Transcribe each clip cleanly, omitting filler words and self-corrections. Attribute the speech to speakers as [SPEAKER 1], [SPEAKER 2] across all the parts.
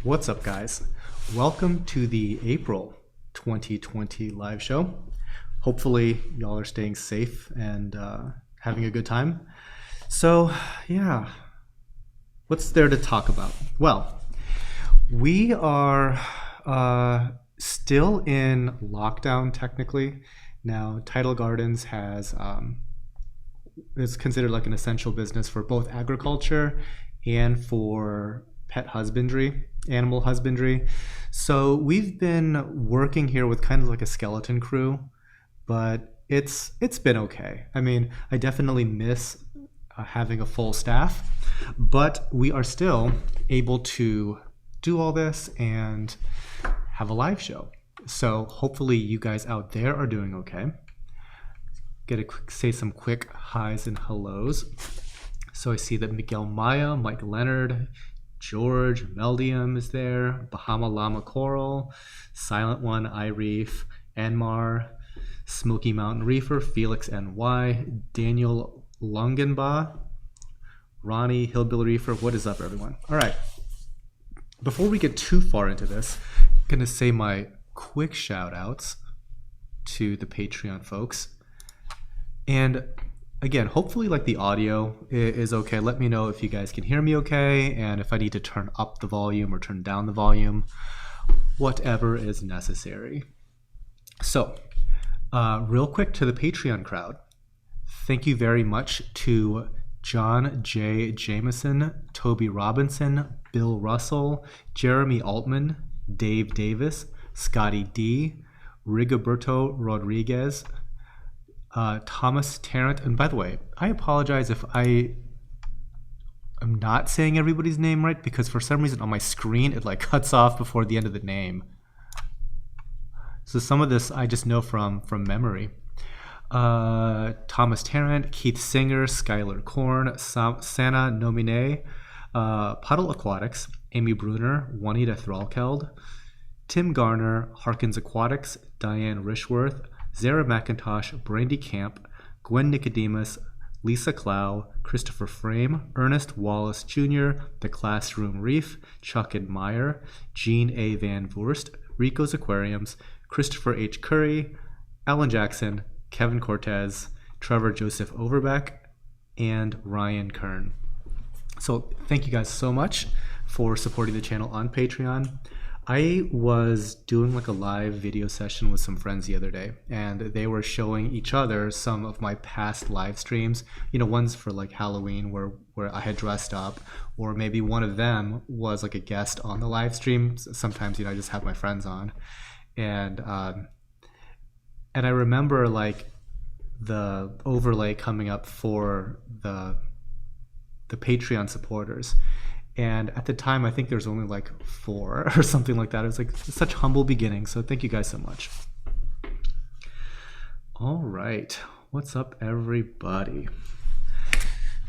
[SPEAKER 1] What's up, guys? Welcome to the April 2020 live show. Hopefully, y'all are staying safe and having a good time. So, yeah, what's there to talk about? Well, we are still in lockdown technically. Now, Tidal Gardens has is considered like an essential business for both agriculture and for pet husbandry, animal husbandry. So we've been working here with kind of like a skeleton crew, but it's been okay. I mean, I definitely miss having a full staff, but we are still able to do all this and have a live show. So hopefully you guys out there are doing okay. Say some quick highs and hellos. So I see that Miguel Maya, Mike Leonard, George Meldium is there, Bahama Llama Coral, Silent One, iReef, Enmar, Smoky Mountain Reefer, Felix NY, Daniel Lungenbaugh, Ronnie Hillbilly Reefer. What is up, everyone? All right. Before we get too far into this, I'm going to say my quick shout outs to the Patreon folks. And again, hopefully like the audio is okay. Let me know if you guys can hear me okay, and if I need to turn up the volume or turn down the volume, whatever is necessary. So real quick to the Patreon crowd, thank you very much to John J. Jameson, Toby Robinson, Bill Russell, Jeremy Altman, Dave Davis, Scotty D, Rigoberto Rodriguez, Thomas Tarrant. And by the way, I apologize if I am not saying everybody's name right, because for some reason on my screen it like cuts off before the end of the name. So some of this I just know from memory. Thomas Tarrant, Keith Singer, Skylar Korn, Sana Nomine, Puddle Aquatics, Amy Bruner, Juanita Thralkeld, Tim Garner, Harkins Aquatics, Diane Rishworth, Zara McIntosh, Brandy Camp, Gwen Nicodemus, Lisa Clow, Christopher Frame, Ernest Wallace Jr., The Classroom Reef, Chuck and Meyer, Jean A. Van Voorst, Rico's Aquariums, Christopher H. Curry, Alan Jackson, Kevin Cortez, Trevor Joseph Overbeck, and Ryan Kern. So thank you guys so much for supporting the channel on Patreon. I was doing like a live video session with some friends the other day, and they were showing each other some of my past live streams, you know, ones for like Halloween where I had dressed up, or maybe one of them was like a guest on the live stream. Sometimes, you know, I just have my friends on, and I remember like the overlay coming up for the Patreon supporters. And at the time, I think there's only like 4 or something like that. It was like such humble beginnings. So thank you guys so much. All right. What's up, everybody?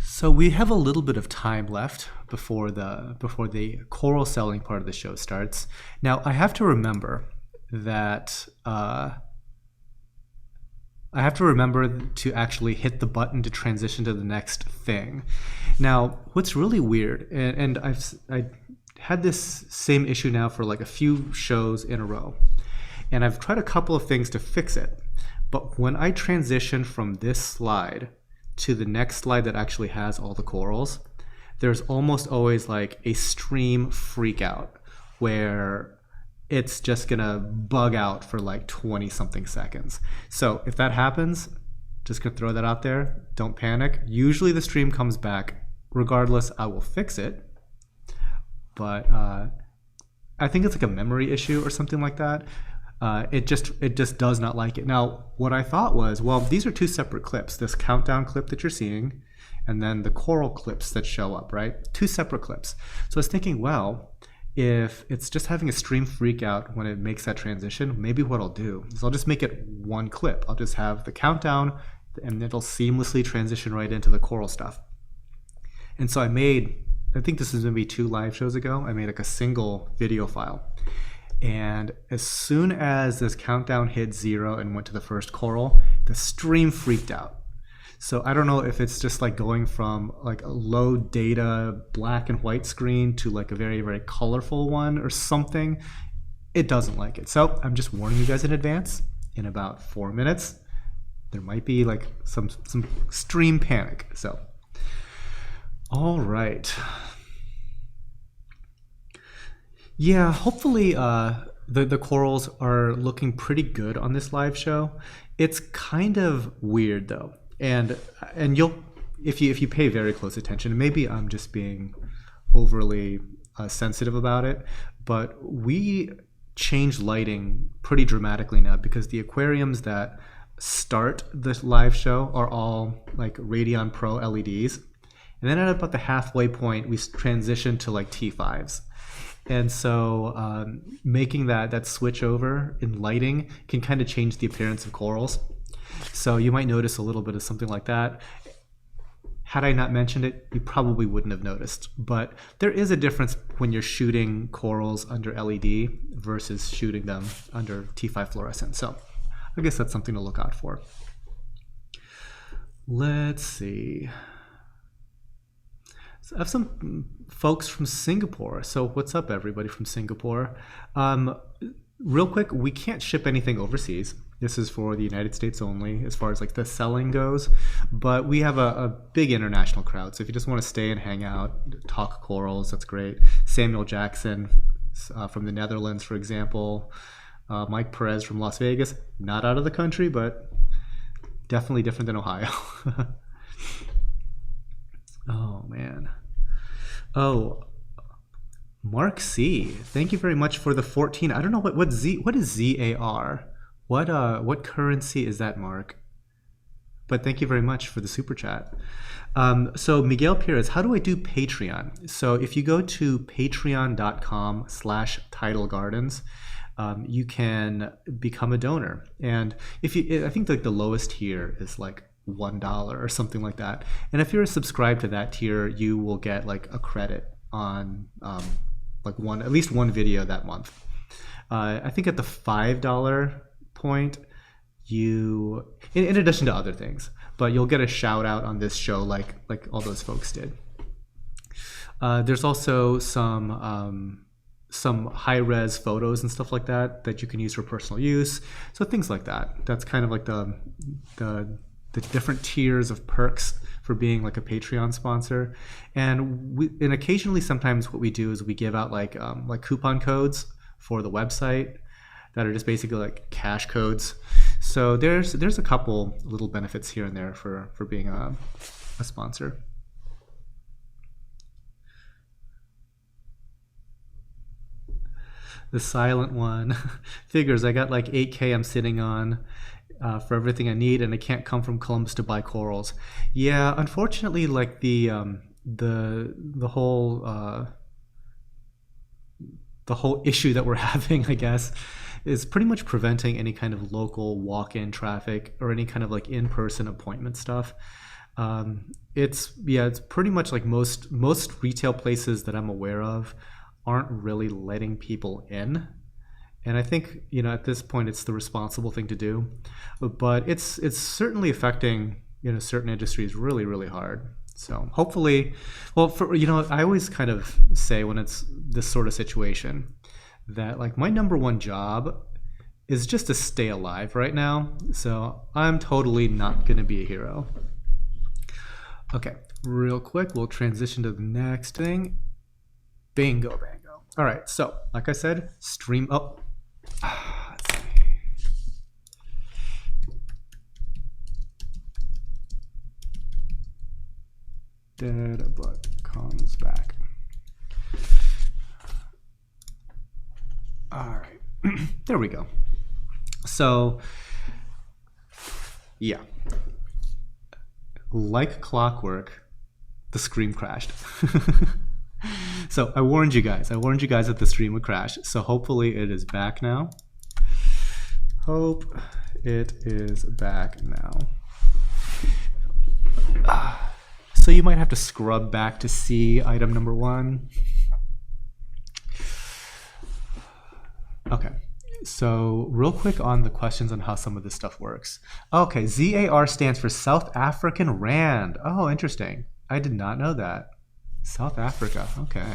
[SPEAKER 1] So we have a little bit of time left before the coral selling part of the show starts. Now, I have to remember that to actually hit the button to transition to the next thing. Now, what's really weird, and I had this same issue now for like a few shows in a row, and I've tried a couple of things to fix it, but when I transition from this slide to the next slide that actually has all the corals, there's almost always like a stream freak out where it's just gonna bug out for like 20 something seconds. So if that happens, just gonna throw that out there. Don't panic. Usually the stream comes back. Regardless, I will fix it. But I think it's like a memory issue or something like that. It just does not like it. Now, what I thought was, well, these are 2 separate clips. This countdown clip that you're seeing, and then the coral clips that show up, right? 2 separate clips. So I was thinking, well, if it's just having a stream freak out when it makes that transition, maybe what I'll do is I'll just make it 1 clip. I'll just have the countdown, and it'll seamlessly transition right into the coral stuff. And so I think this is maybe 2 live shows ago, I made like a single video file. And as soon as this countdown hit 0 and went to the first coral, the stream freaked out. So I don't know if it's just like going from like a low data black and white screen to like a very, very colorful one or something. It doesn't like it. So I'm just warning you guys in advance. In about 4 minutes, there might be like some stream panic. So, all right. Yeah, hopefully the corals are looking pretty good on this live show. It's kind of weird though, and you'll if you pay very close attention, maybe I'm just being overly sensitive about it, but we changed lighting pretty dramatically now because the aquariums that start the live show are all like Radeon Pro LEDs, and then at about the halfway point we transitioned to like T5s. And so making that switch over in lighting can kind of change the appearance of corals. So you might notice a little bit of something like that. Had I not mentioned it, you probably wouldn't have noticed. But there is a difference when you're shooting corals under LED versus shooting them under T5 fluorescent. So I guess that's something to look out for. Let's see. So I have some folks from Singapore. So what's up, everybody from Singapore? Real quick, we can't ship anything overseas. This is for the United States only as far as like the selling goes. But we have a big international crowd. So if you just want to stay and hang out, talk corals, that's great. Samuel Jackson from the Netherlands, for example. Mike Perez from Las Vegas. Not out of the country, but definitely different than Ohio. Oh, man. Oh, Mark C. Thank you very much for the 14. I don't know what is ZAR. What currency is that, Mark? But thank you very much for the super chat. So Miguel Perez, how do I do Patreon? So if you go to patreon.com/Tidal Gardens, you can become a donor. And I think like the lowest tier is like $1 or something like that. And if you're subscribed to that tier, you will get like a credit on like at least one video that month. I think at the $5 point, you, in addition to other things, but you'll get a shout out on this show like all those folks did. There's also some high-res photos and stuff like that you can use for personal use. So things like that. That's kind of like the different tiers of perks for being like a Patreon sponsor. And occasionally sometimes what we do is we give out like coupon codes for the website that are just basically like cash codes. So there's a couple little benefits here and there for being a sponsor. The silent one figures. I got like 8K I'm sitting on for everything I need, and I can't come from Columbus to buy corals. Yeah, unfortunately, like the whole issue that we're having, I guess, is pretty much preventing any kind of local walk-in traffic or any kind of like in-person appointment stuff. It's pretty much like most retail places that I'm aware of aren't really letting people in. And I think, at this point, it's the responsible thing to do. But it's certainly affecting, certain industries really, really hard. So hopefully, well, I always kind of say when it's this sort of situation that like my number one job is just to stay alive right now. So I'm totally not going to be a hero. Okay, real quick, we'll transition to the next thing. Bingo, bango. All right, so like I said, stream up. Let's see. Dead but comes back. All right, there we go. So, yeah, like clockwork, the stream crashed. So I warned you guys that the stream would crash. So hopefully it is back now. Hope it is back now. So you might have to scrub back to see item number 1. Okay, so real quick on the questions on how some of this stuff works. Okay, ZAR stands for South African Rand. Oh, interesting. I did not know that. South Africa, okay.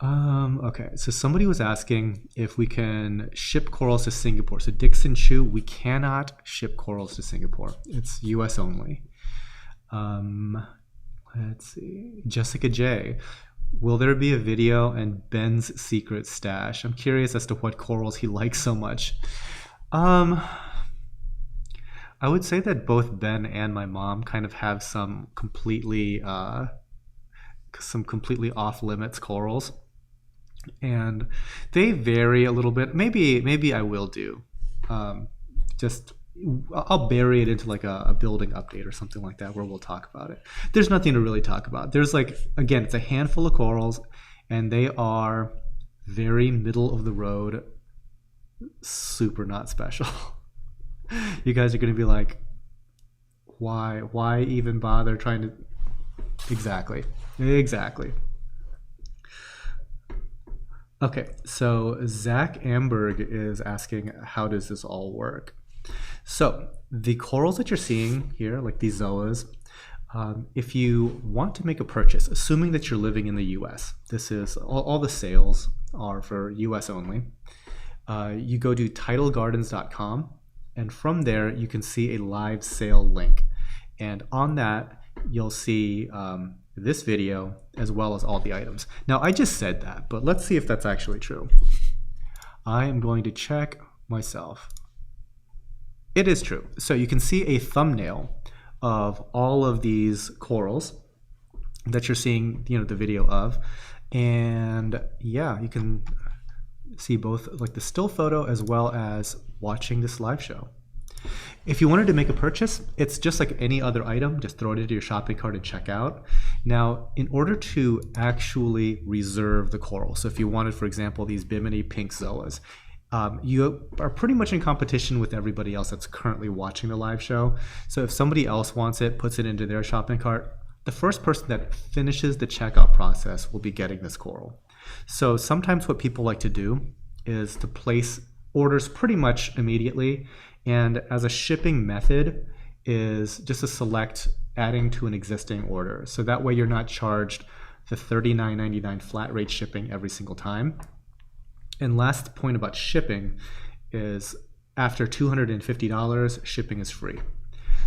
[SPEAKER 1] Okay, so somebody was asking if we can ship corals to Singapore. So Dixon Chu, we cannot ship corals to Singapore. It's US only. Let's see. Jessica J. Will there be a video and Ben's secret stash? I'm curious as to what corals he likes so much. I would say that both Ben and my mom kind of have some completely off limits corals, and they vary a little bit. Maybe I will do. I'll bury it into like a building update or something like that where we'll talk about it. There's nothing to really talk about. There's again, it's a handful of corals, and they are very middle of the road, super not special. You guys are going to be like, why even bother trying to... Exactly. Okay, so Zach Amberg is asking, how does this all work? So the corals that you're seeing here, like these zoas, if you want to make a purchase, assuming that you're living in the US, this is all the sales are for US only. You go to tidalgardens.com, and from there you can see a live sale link, and on that you'll see this video as well as all the items. Now I just said that, but let's see if that's actually true. I am going to check myself. It is true. So you can see a thumbnail of all of these corals that you're seeing, the video of, and yeah, you can see both like the still photo as well as watching this live show. If you wanted to make a purchase, it's just like any other item, just throw it into your shopping cart and check out. Now, in order to actually reserve the coral, so if you wanted, for example, these Bimini pink zoas, you are pretty much in competition with everybody else that's currently watching the live show. So if somebody else wants it, puts it into their shopping cart, the first person that finishes the checkout process will be getting this coral. So sometimes what people like to do is to place orders pretty much immediately, and as a shipping method is just to select adding to an existing order. So that way you're not charged the $39.99 flat rate shipping every single time. And last point about shipping is after $250, shipping is free.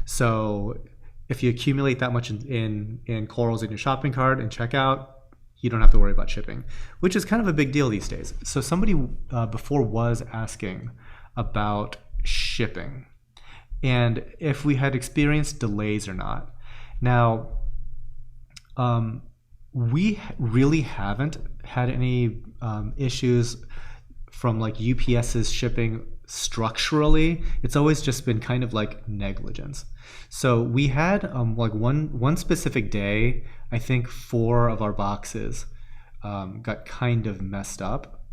[SPEAKER 1] So if you accumulate that much in corals in your shopping cart and checkout, you don't have to worry about shipping, which is kind of a big deal these days. So somebody before was asking about shipping and if we had experienced delays or not. Now, we really haven't had any issues from like UPS's shipping structurally. It's always just been kind of like negligence. So we had like one specific day, I think 4 of our boxes got kind of messed up,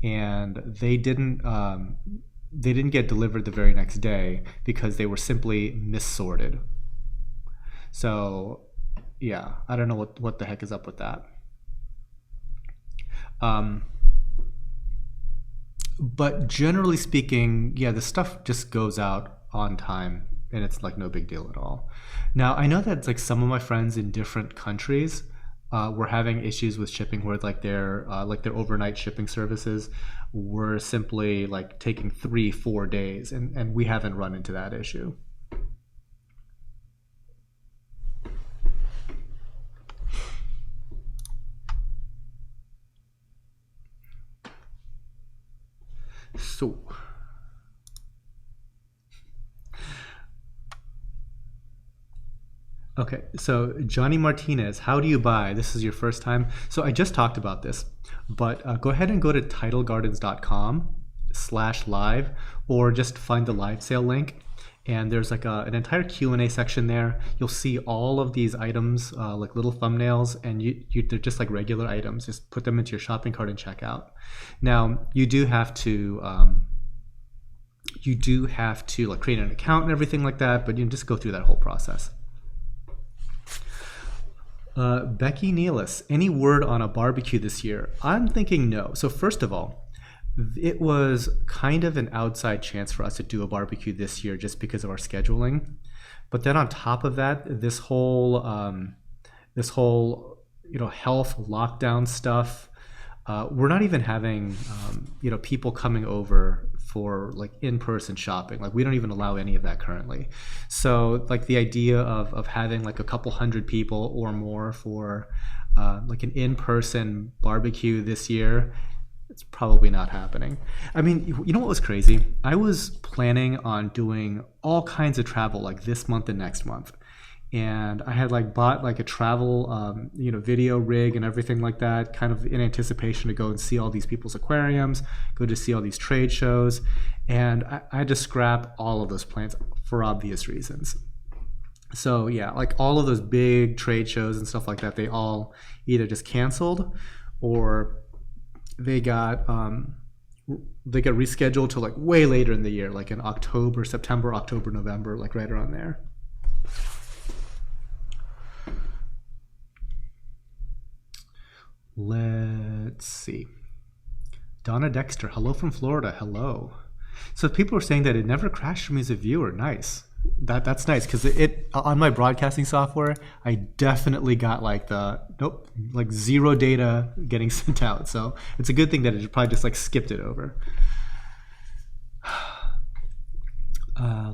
[SPEAKER 1] and they didn't get delivered the very next day because they were simply missorted. So yeah, I don't know what the heck is up with that. But generally speaking, yeah, the stuff just goes out on time and it's like no big deal at all. Now, I know that like some of my friends in different countries were having issues with shipping where like their overnight shipping services were simply like taking 3-4 days, and we haven't run into that issue. So, okay, so Johnny Martinez, how do you buy? This is your first time. So I just talked about this, but go ahead and go to tidalgardens.com/live, or just find the live sale link. And there's like an entire Q&A section there. You'll see all of these items, like little thumbnails, and they're just like regular items. Just put them into your shopping cart and check out. Now, you do have to like create an account and everything like that, but you can just go through that whole process. Becky Nealis, any word on a barbecue this year? I'm thinking no. So first of all, It was kind of an outside chance for us to do a barbecue this year just because of our scheduling. But then on top of that, this whole health lockdown stuff. We're not even having people coming over for like in-person shopping. Like we don't even allow any of that currently. So like the idea of having like a couple hundred people or more for like an in-person barbecue this year, it's probably not happening. I mean, you know what was crazy? I was planning on doing all kinds of travel like this month and next month. And I had like bought like a travel, video rig and everything like that, kind of in anticipation to go and see all these people's aquariums, go to see all these trade shows. And I had to scrap all of those plans for obvious reasons. So yeah, like all of those big trade shows and stuff like that, they all either just canceled or they got rescheduled to like way later in the year, like in September, October, November, like right around there. Let's see. Donna Dexter, hello from Florida. Hello. So people are saying that it never crashed for me as a viewer. Nice. That's nice because it on my broadcasting software, I definitely got like zero data getting sent out. So it's a good thing that it probably just like skipped it over.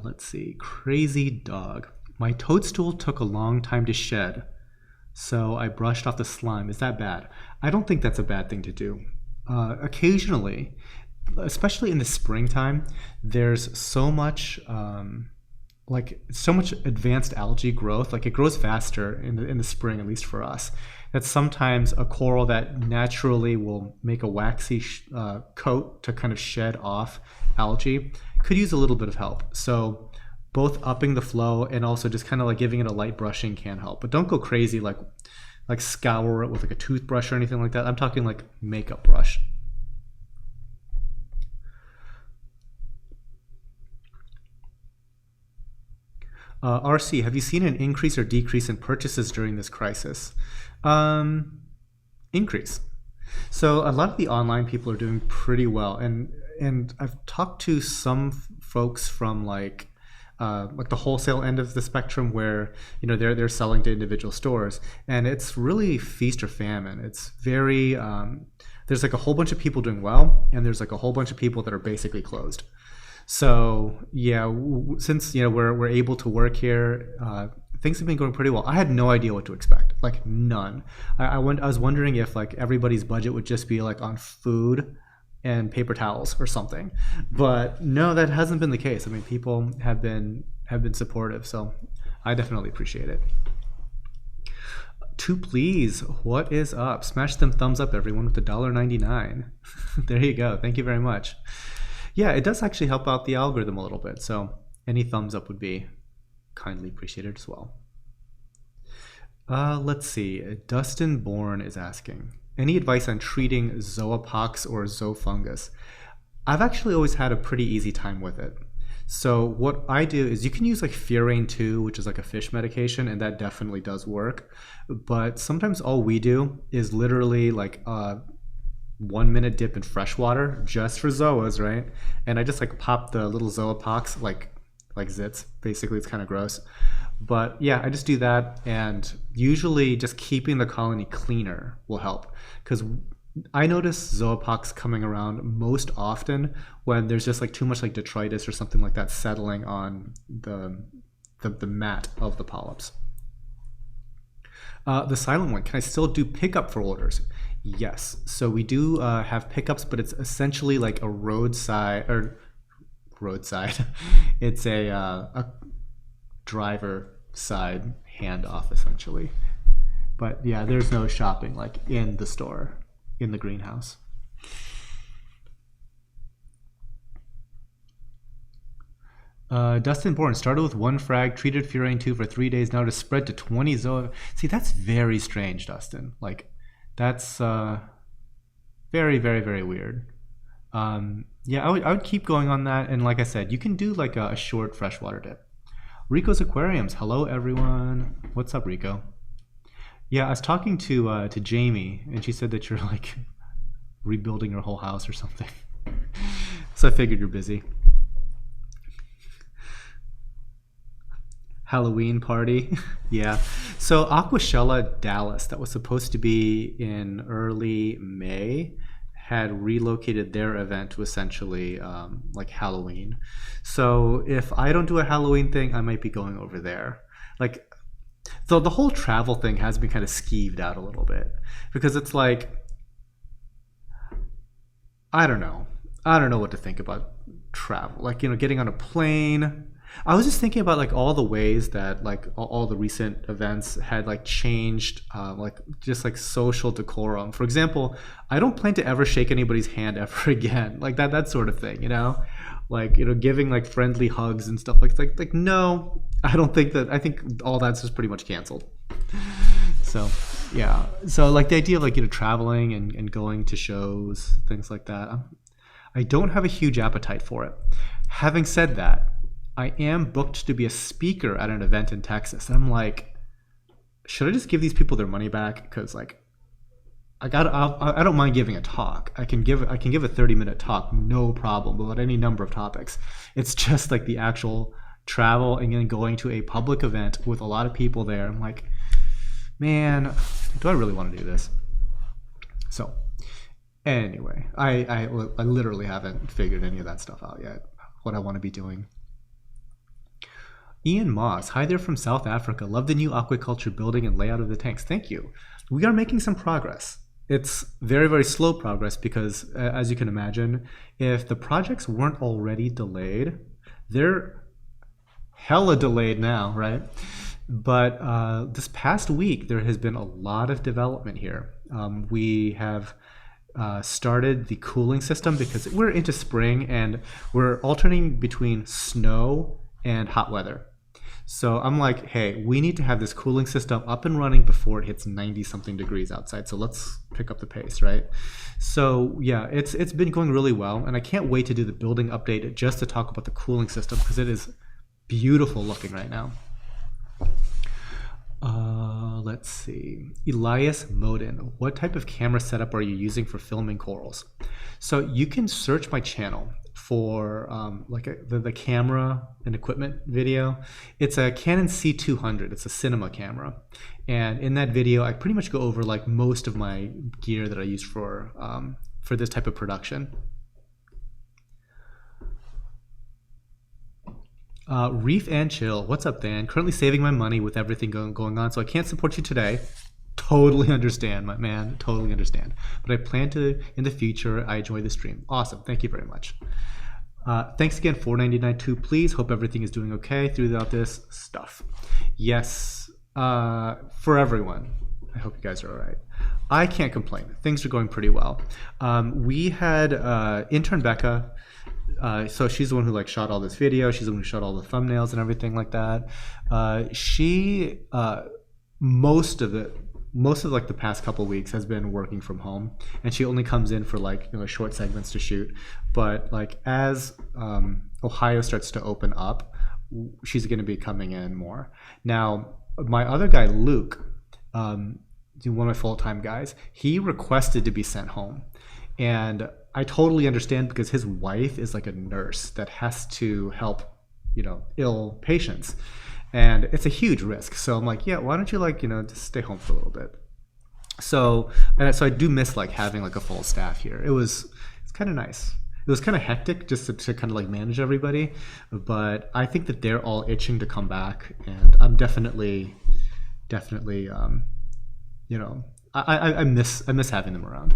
[SPEAKER 1] Let's see. Crazy dog. My toadstool took a long time to shed, so I brushed off the slime. Is that bad? I don't think that's a bad thing to do. Occasionally, especially in the springtime, there's so much advanced algae growth. Like it grows faster in the spring, at least for us. That sometimes a coral that naturally will make a waxy coat to kind of shed off algae could use a little bit of help. So both upping the flow and also just kind of like giving it a light brushing can help. But don't go crazy like scour it with like a toothbrush or anything like that. I'm talking like makeup brush. RC, have you seen an increase or decrease in purchases during this crisis? Increase. So a lot of the online people are doing pretty well, and I've talked to some folks from like the wholesale end of the spectrum where they're selling to individual stores, and it's really feast or famine. It's very there's like a whole bunch of people doing well, and there's like a whole bunch of people that are basically closed. So yeah, since we're able to work here, things have been going pretty well. I had no idea what to expect, like none. I was wondering if like everybody's budget would just be like on food and paper towels or something, but no, that hasn't been the case. I mean, people have been supportive, so I definitely appreciate it. To please, what is up? Smash them thumbs up, everyone, with $1.99. There you go. Thank you very much. Yeah, it does actually help out the algorithm a little bit, so any thumbs up would be kindly appreciated as well. Let's see. Dustin Bourne is asking, any advice on treating zoopox or zoofungus? I've actually always had a pretty easy time with it. So what I do is you can use like Furane 2, which is like a fish medication, and that definitely does work. But sometimes all we do is literally like 1 minute dip in fresh water just for zoas, right? And I just like pop the little zoopox like zits. Basically, it's kind of gross. But yeah, I just do that, and usually just keeping the colony cleaner will help, because I notice zoopox coming around most often when there's just like too much like detritus or something like that settling on the mat of the polyps. The silent one, can I still do pickup for orders? Yes. So we do have pickups, but it's essentially like a roadside. It's a driver side handoff essentially. But yeah, there's no shopping like in the store, in the greenhouse. Dustin Bourne started with 1 frag, treated Furane 2 for 3 days, now to spread to 20 zoa. See, that's very strange, Dustin. Like, that's very, very, very weird. Yeah, I would keep going on that, and like I said, you can do like a short freshwater dip. Rico's Aquariums, hello everyone. What's up, Rico? Yeah, I was talking to Jamie, and she said that you're like rebuilding your whole house or something. So I figured you're busy. Halloween party. Yeah. So Aquascaping Dallas, that was supposed to be in early May, had relocated their event to essentially like Halloween. So if I don't do a Halloween thing, I might be going over there. Like, so the whole travel thing has been kind of skeeved out a little bit because it's like, I don't know. I don't know what to think about travel. Like, getting on a plane. I was just thinking about like all the ways that like all the recent events had like changed like just like social decorum. For example, I don't plan to ever shake anybody's hand ever again. Like that sort of thing, like giving like friendly hugs and stuff like no, I don't think that. I think all that's just pretty much canceled. So yeah, so like the idea of like traveling and going to shows, things like that, I don't have a huge appetite for it. Having said that, I am booked to be a speaker at an event in Texas. And I'm like, should I just give these people their money back? Because like, I don't mind giving a talk. I can give a 30-minute talk, no problem, about any number of topics. It's just like the actual travel and then going to a public event with a lot of people there. I'm like, man, do I really want to do this? So anyway, I literally haven't figured any of that stuff out yet, what I want to be doing. Ian Moss, hi there from South Africa. Love the new aquaculture building and layout of the tanks. Thank you. We are making some progress. It's very, very slow progress because, as you can imagine, if the projects weren't already delayed, they're hella delayed now, right? But this past week, there has been a lot of development here. We have started the cooling system because we're into spring and we're alternating between snow and hot weather. So I'm like, hey, we need to have this cooling system up and running before it hits 90 something degrees outside. So let's pick up the pace, right? So yeah, it's been going really well, and I can't wait to do the building update just to talk about the cooling system because it is beautiful looking right now. Let's see. Elias Modin, what type of camera setup are you using for filming corals? So you can search my channel for the camera and equipment video. It's a Canon C200. It's a cinema camera. And in that video, I pretty much go over like most of my gear that I use for this type of production. Reef and Chill, what's up, Dan? Currently saving my money with everything going on, so I can't support you today. Totally understand, my man. Totally understand. But I plan to in the future. I enjoy the stream. Awesome. Thank you very much. Thanks again, $4.99 too. Please hope everything is doing okay throughout this stuff. Yes, for everyone. I hope you guys are all right. I can't complain. Things are going pretty well. We had intern Becca. So she's the one who like shot all this video. She's the one who shot all the thumbnails and everything like that. She most of like the past couple weeks has been working from home, and she only comes in for like short segments to shoot. But like as Ohio starts to open up, she's going to be coming in more. Now my other guy Luke, one of my full-time guys, he requested to be sent home, and I totally understand because his wife is like a nurse that has to help ill patients. And it's a huge risk. So I'm like, yeah, why don't you just stay home for a little bit? So I do miss like having like a full staff here. It's kind of nice. It was kind of hectic just to kind of like manage everybody, but I think that they're all itching to come back, and I'm definitely, I miss having them around.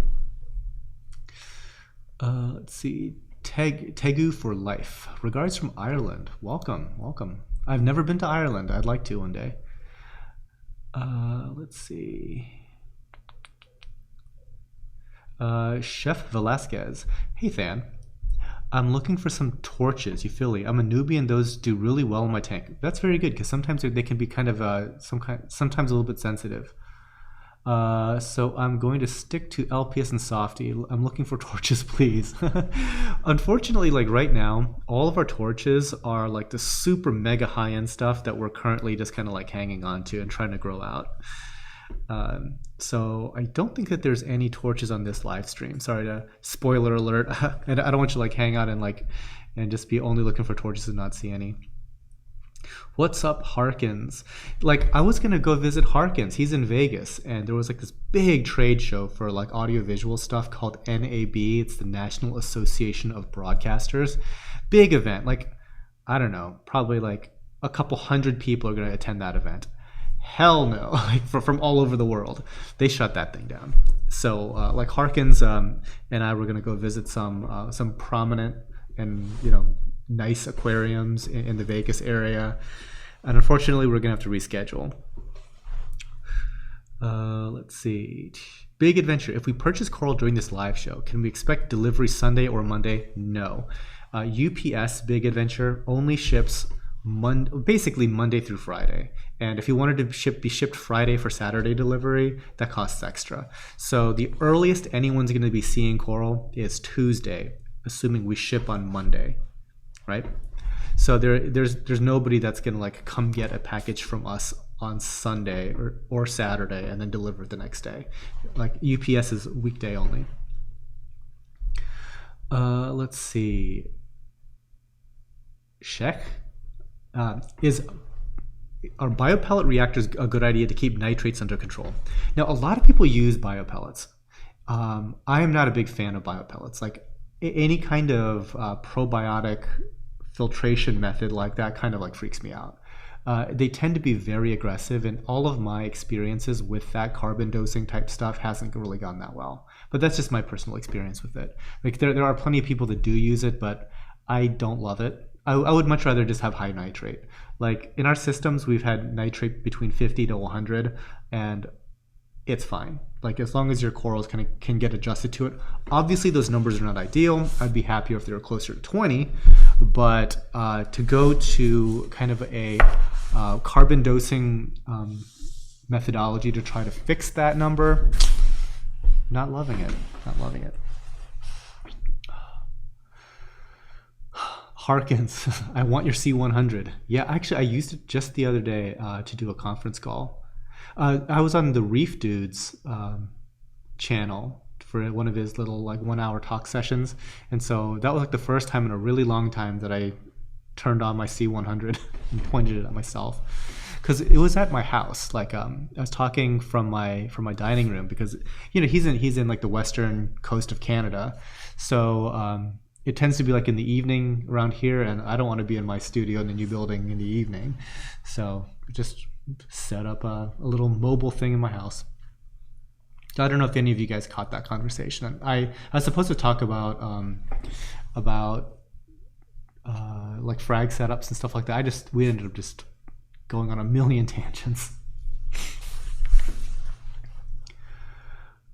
[SPEAKER 1] Let's see. Tegu for life. Regards from Ireland. Welcome. I've never been to Ireland. I'd like to one day. Let's see. Chef Velasquez. Hey, Than. I'm looking for some torches, Euphyllia. I'm a newbie and those do really well in my tank. That's very good because sometimes they can be kind of sometimes a little bit sensitive. So I'm going to stick to LPS and Softy. I'm looking for torches, please. Unfortunately, like right now, all of our torches are like the super mega high-end stuff that we're currently just kind of like hanging on to and trying to grow out. So I don't think that there's any torches on this live stream. Sorry to spoiler alert. And I don't want you to like hang out and just be only looking for torches and not see any. What's up, Harkins? Like, I was gonna go visit Harkins. He's in Vegas, and there was like this big trade show for like audiovisual stuff called NAB. It's the National Association of Broadcasters. Big event. Like, I don't know, probably like a couple hundred people are gonna attend that event. Hell no, like from all over the world. They shut that thing down. So like Harkins and I were gonna go visit some prominent and nice aquariums in the Vegas area, and unfortunately we're gonna have to reschedule. Let's see. Big adventure. If we purchase coral during this live show, can we expect delivery Sunday or Monday? No. UPS Big Adventure only ships basically Monday through Friday. And if you wanted to be shipped Friday for Saturday delivery, that costs extra. So the earliest anyone's going to be seeing coral is Tuesday, assuming we ship on Monday, right? So there's nobody that's going to like come get a package from us on Sunday or Saturday and then deliver it the next day. Like UPS is weekday only. Let's see. Sheck? Are biopellet reactors a good idea to keep nitrates under control? Now, a lot of people use biopellets. I am not a big fan of biopellets. Like any kind of probiotic filtration method like that kind of like freaks me out. They tend to be very aggressive, and all of my experiences with that carbon dosing type stuff hasn't really gone that well. But that's just my personal experience with it. Like there are plenty of people that do use it, but I don't love it. I would much rather just have high nitrate. Like in our systems, we've had nitrate between 50 to 100, and it's fine. Like as long as your corals can get adjusted to it. Obviously, those numbers are not ideal. I'd be happier if they were closer to 20, but to go to kind of a carbon dosing methodology to try to fix that number, not loving it. Not loving it. Harkins, I want your C100. Yeah, actually, I used it just the other day to do a conference call. I was on the Reef Dudes channel for one of his little like 1 hour talk sessions, and so that was like the first time in a really long time that I turned on my C100 and pointed it at myself, because it was at my house. Like I was talking from my dining room, because he's in like the western coast of Canada, so it tends to be like in the evening around here, and I don't want to be in my studio in the new building in the evening. So just set up a little mobile thing in my house. So I don't know if any of you guys caught that conversation. I was supposed to talk about like frag setups and stuff like that. We ended up just going on a million tangents.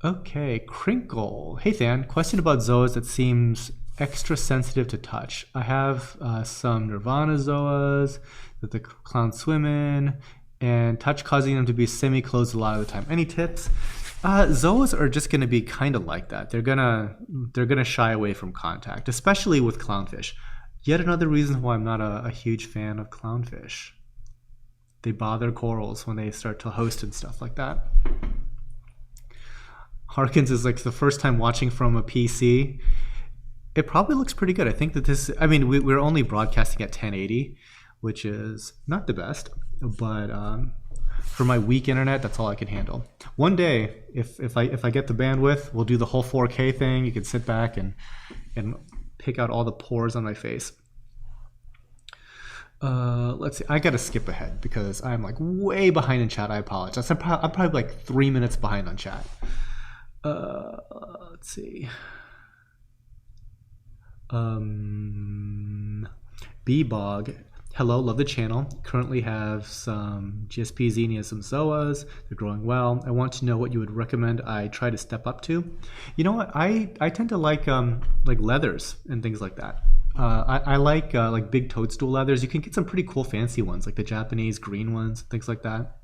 [SPEAKER 1] Okay, Crinkle. Hey Than, question about zoas that seems extra sensitive to touch. I have some Nirvana zoas that the clowns swim in, and touch causing them to be semi-closed a lot of the time. Any tips? Zoas are just going to be kind of like that. They're gonna shy away from contact, especially with clownfish. Yet another reason why I'm not a huge fan of clownfish. They bother corals when they start to host and stuff like that. Harkins is like the first time watching from a PC. It probably looks pretty good. I think that we're only broadcasting at 1080, which is not the best, but for my weak internet, that's all I can handle. One day, if I get the bandwidth, we'll do the whole 4K thing. You can sit back and pick out all the pores on my face. Let's see. I gotta skip ahead because I'm like way behind in chat. I apologize. I'm probably like 3 minutes behind on chat. Let's see. B-Bog. Hello, love the channel. Currently have some GSP zinnia, some zoas. They're growing well. I want to know what you would recommend I try to step up to. You know what? I tend to like leathers and things like that. I like big toadstool leathers. You can get some pretty cool fancy ones, like the Japanese green ones, things like that.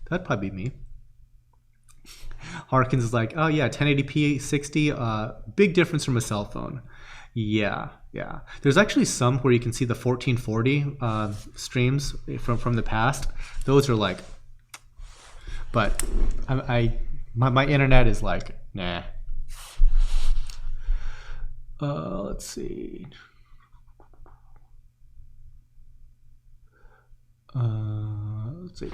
[SPEAKER 1] That'd probably be me. Harkins is like, oh yeah, 1080p 60, big difference from a cell phone. Yeah. There's actually some where you can see the 1440 streams from the past. Those are like But my internet is like, nah. Let's see. Let's see.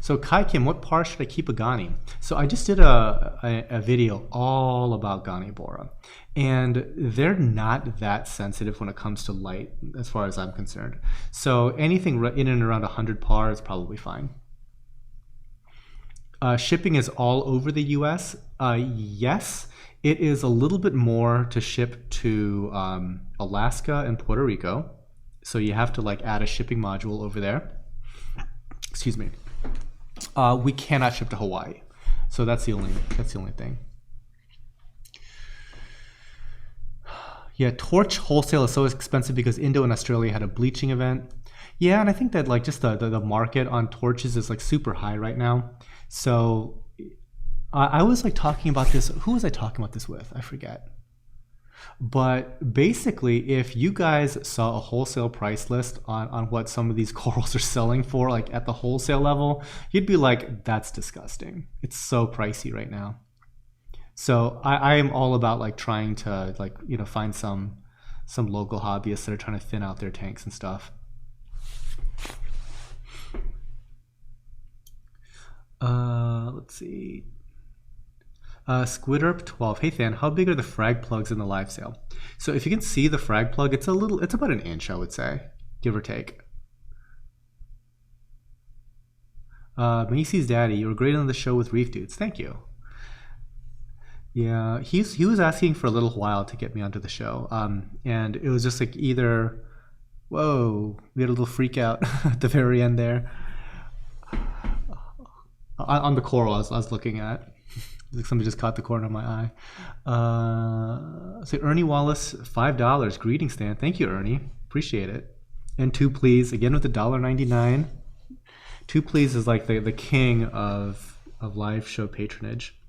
[SPEAKER 1] So Kai Kim, what par should I keep a Gani? So I just did a video all about Gani Bora, and they're not that sensitive when it comes to light, as far as I'm concerned. So anything in and around 100 par is probably fine. Shipping is all over the U.S. Yes, it is a little bit more to ship to Alaska and Puerto Rico. So you have to like add a shipping module over there. Excuse me. We cannot ship to Hawaii, so that's the only thing. Yeah, torch wholesale is so expensive because Indo and Australia had a bleaching event. Yeah, and I think that like just the market on torches is like super high right now. So I was like talking about this. Who was I talking about this with? I forget. But basically, if you guys saw a wholesale price list on what some of these corals are selling for, like at the wholesale level, you'd be like, that's disgusting. It's so pricey right now. So I am all about like trying to like, you know, find some local hobbyists that are trying to thin out their tanks and stuff. Let's see. Squidderp 12. Hey Than, how big are the frag plugs in the live sale? So if you can see the frag plug, it's about an inch, I would say, give or take. Macy's daddy, you were great on the show with Reef Dudes. Thank you. Yeah, he was asking for a little while to get me onto the show, and it was just like either, whoa, we had a little freak out at the very end there. On the coral I was looking at. Like somebody just caught the corner of my eye. So Ernie Wallace, $5. Greetings, Stan. Thank you, Ernie. Appreciate it. And 2 please, again with the $1.99. 2 please is like the king of live show patronage.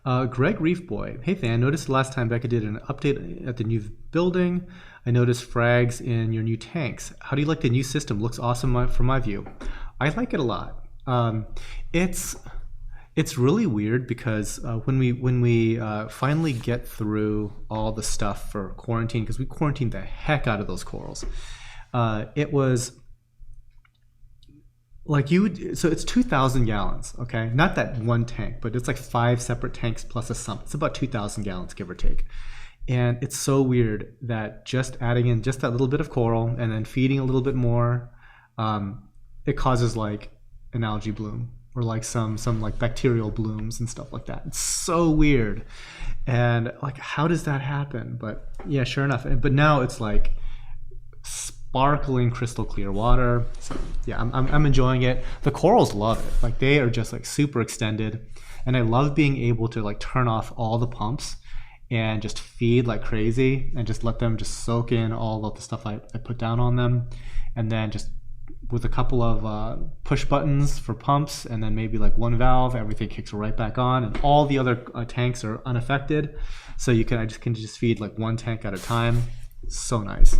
[SPEAKER 1] Greg Reef Boy. Hey Than, noticed the last time Becca did an update at the new building. I noticed frags in your new tanks. How do you like the new system? Looks awesome from my view. I like it a lot. It's really weird because when we finally get through all the stuff for quarantine, because we quarantined the heck out of those corals, it was like so it's 2,000 gallons, okay? Not that one tank, but it's like 5 separate tanks plus a sump. It's about 2,000 gallons, give or take. And it's so weird that just adding in just that little bit of coral and then feeding a little bit more, it causes like an algae bloom or like some like bacterial blooms and stuff like that. It's so weird. And like, how does that happen? But yeah, sure enough. But now it's like sparkling crystal clear water. So yeah, I'm enjoying it. The corals love it. Like they are just like super extended. And I love being able to like turn off all the pumps and just feed like crazy and just let them just soak in all of the stuff I put down on them. And then just with a couple of push buttons for pumps and then maybe like one valve, everything kicks right back on, and all the other tanks are unaffected. So I can just feed like one tank at a time. So nice.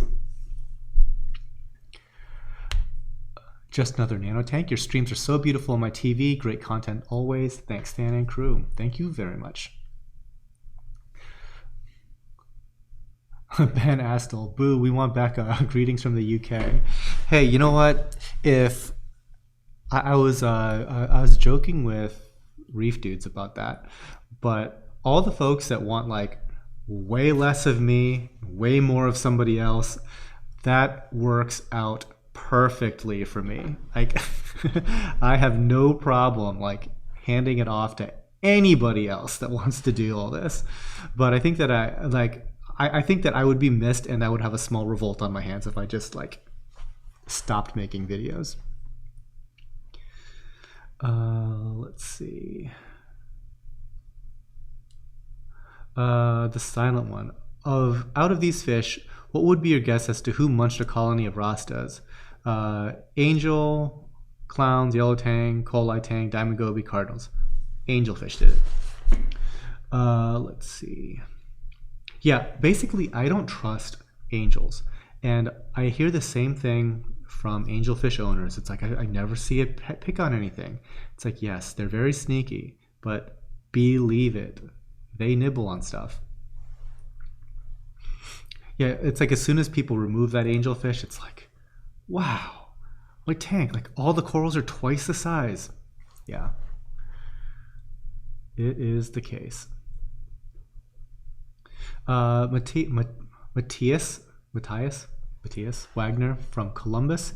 [SPEAKER 1] Just another nano tank. Your streams are so beautiful on my TV. Great content always. Thanks, Stan and crew. Thank you very much. Ben Astle, boo, we want Becca. Greetings from the UK. Hey, you know what? If I was joking with Reef Dudes about that, but all the folks that want like way less of me, way more of somebody else, that works out perfectly for me. Like I have no problem like handing it off to anybody else that wants to do all this. But I think that I think that I would be missed and I would have a small revolt on my hands if I just like stopped making videos. Let's see. The silent one. Out of these fish, what would be your guess as to who munched a colony of Rastas? Angel, clowns, yellow tang, coal tang, diamond goby, cardinals. Angelfish did it. Let's see. Yeah, basically, I don't trust angels. And I hear the same thing from angelfish owners. It's like, I never see it pick on anything. It's like, yes, they're very sneaky, but believe it, they nibble on stuff. Yeah, it's like as soon as people remove that angelfish, it's like, wow, my tank, like all the corals are twice the size. Yeah, it is the case. Matthias Wagner from Columbus.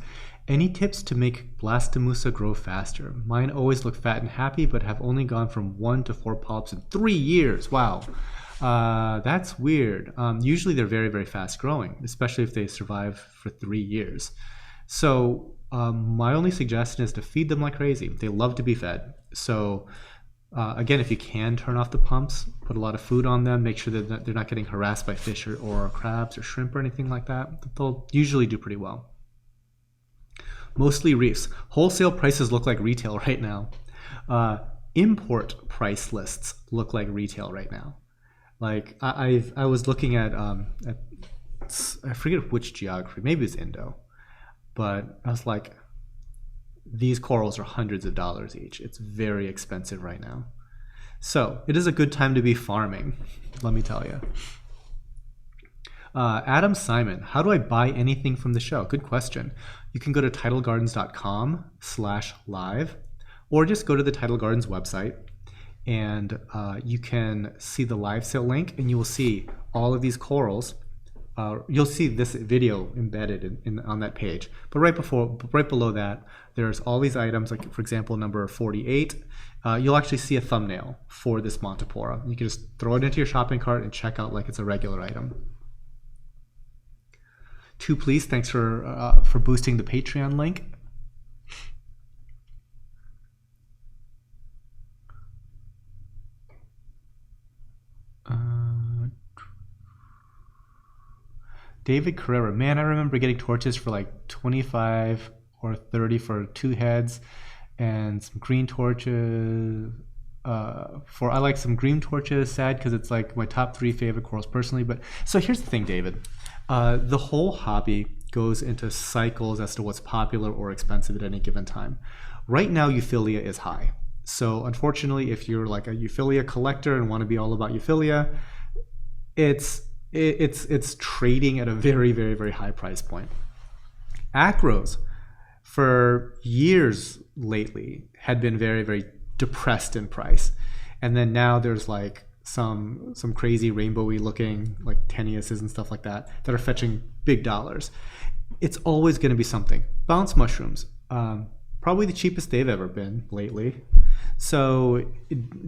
[SPEAKER 1] Any tips to make blastomussa grow faster? Mine always look fat and happy, but have only gone from 1 to 4 polyps in 3 years. Wow. That's weird. Usually they're very, very fast growing, especially if they survive for 3 years. So my only suggestion is to feed them like crazy. They love to be fed. So again, if you can turn off the pumps, put a lot of food on them, make sure that they're not getting harassed by fish or crabs or shrimp or anything like that. They'll usually do pretty well. Mostly reefs. Wholesale prices look like retail right now. Import price lists look like retail right now. Like I was looking at I forget which geography, maybe it's Indo, but I was like, these corals are hundreds of dollars each. It's very expensive right now. So it is a good time to be farming, let me tell you. Adam Simon, how do I buy anything from the show? Good question. You can go to tidalgardens.com/live, or just go to the Tidal Gardens website, and you can see the live sale link, and you will see all of these corals. You'll see this video embedded on that page. But right below that, there's all these items, like for example, number 48. You'll actually see a thumbnail for this Montipora. You can just throw it into your shopping cart and check out like it's a regular item. Please, thanks for boosting the Patreon link. David Carrera, man, I remember getting torches for like 25 or 30 for 2 heads, and some green torches. I like some green torches. Sad because it's like my top 3 favorite corals personally. But so here's the thing, David. The whole hobby goes into cycles as to what's popular or expensive at any given time. Right now, Euphyllia is high. So unfortunately, if you're like a Euphyllia collector and want to be all about Euphyllia, it's trading at a very, very, very high price point. Acros, for years lately, had been very, very depressed in price. And then now there's like some crazy rainbowy looking like Teniuses and stuff like that are fetching big dollars. It's always going to be something. Bounce mushrooms, probably the cheapest they've ever been lately. So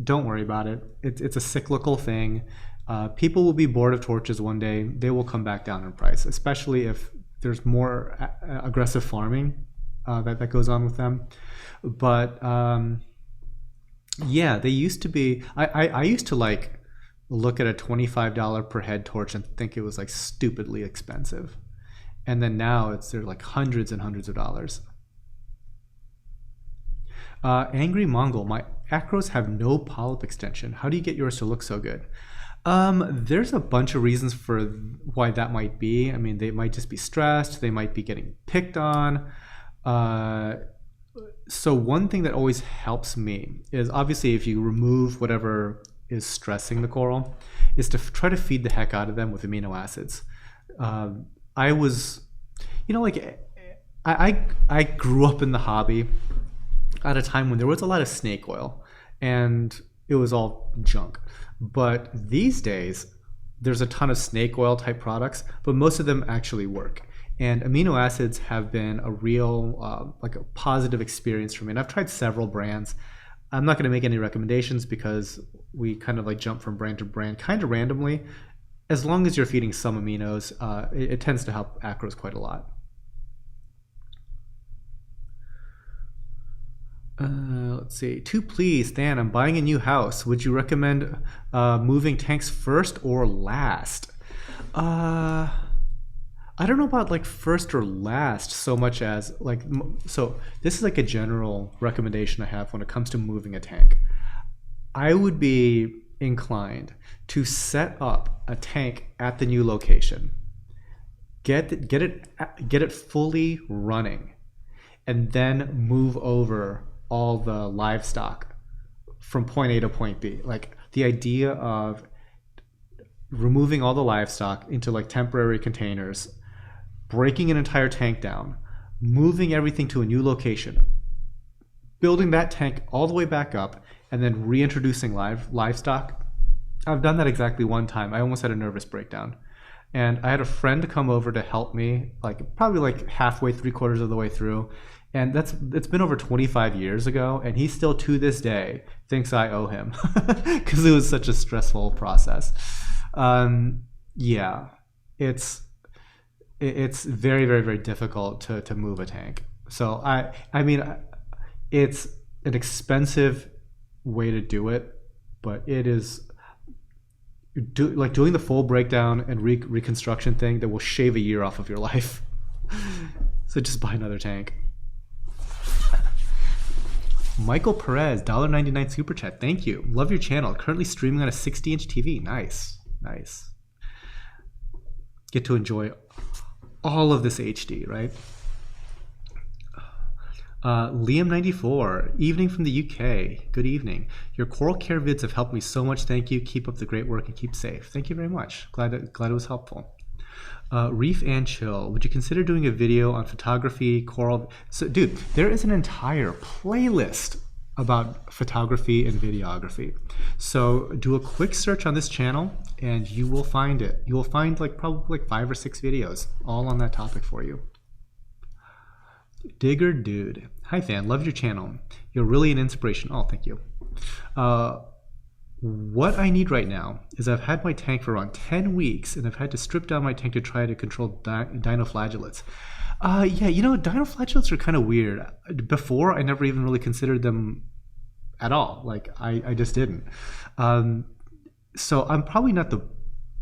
[SPEAKER 1] don't worry about it. It's a cyclical thing. People will be bored of torches one day. They will come back down in price, especially if there's more aggressive farming that goes on with them. But yeah, they used to be. I used to like look at a $25 per head torch and think it was like stupidly expensive, and then now they're like hundreds and hundreds of dollars. Angry Mongol, my acros have no polyp extension. How do you get yours to look so good? There's a bunch of reasons for why that might be. I mean, they might just be stressed. They might be getting picked on. So one thing that always helps me is obviously if you remove whatever is stressing the coral, is to try to feed the heck out of them with amino acids. I was, like I grew up in the hobby at a time when there was a lot of snake oil and it was all junk. But these days, there's a ton of snake oil type products, but most of them actually work. And amino acids have been a real, like a positive experience for me. And I've tried several brands. I'm not going to make any recommendations because we kind of like jump from brand to brand kind of randomly. As long as you're feeding some aminos, it tends to help acros quite a lot. Let's see. Please, Stan, I'm buying a new house. Would you recommend moving tanks first or last? I don't know about like first or last so much as like, so this is like a general recommendation I have when it comes to moving a tank. I would be inclined to set up a tank at the new location. get it fully running, and then move over all the livestock from point A to point B. Like the idea of removing all the livestock into like temporary containers, breaking an entire tank down, moving everything to a new location, building that tank all the way back up, and then reintroducing livestock. I've done that exactly one time. I almost had a nervous breakdown. And I had a friend come over to help me, like probably like halfway, 3/4 of the way through. And it's been over 25 years ago, and he still to this day thinks I owe him because it was such a stressful process. Yeah, it's very, very, very difficult to move a tank. So I mean, it's an expensive way to do it, but it is doing the full breakdown and reconstruction thing that will shave a year off of your life. So just buy another tank. Michael Perez, $1.99 super chat. Thank you. Love your channel. Currently streaming on a 60-inch TV. Nice. Nice. Get to enjoy all of this HD, right? Liam94, evening from the UK. Good evening. Your coral care vids have helped me so much. Thank you. Keep up the great work and keep safe. Thank you very much. Glad it was helpful. Reef and Chill, would you consider doing a video on photography, coral? So, dude, there is an entire playlist about photography and videography. So do a quick search on this channel and you will find it. You will find like probably like 5 or 6 videos all on that topic for you. Digger Dude, hi fan, love your channel. You're really an inspiration. Oh, thank you. What I need right now is I've had my tank for around 10 weeks and I've had to strip down my tank to try to control dinoflagellates. Yeah, you know, dinoflagellates are kind of weird. Before, I never even really considered them at all. Like, I just didn't. So I'm probably not the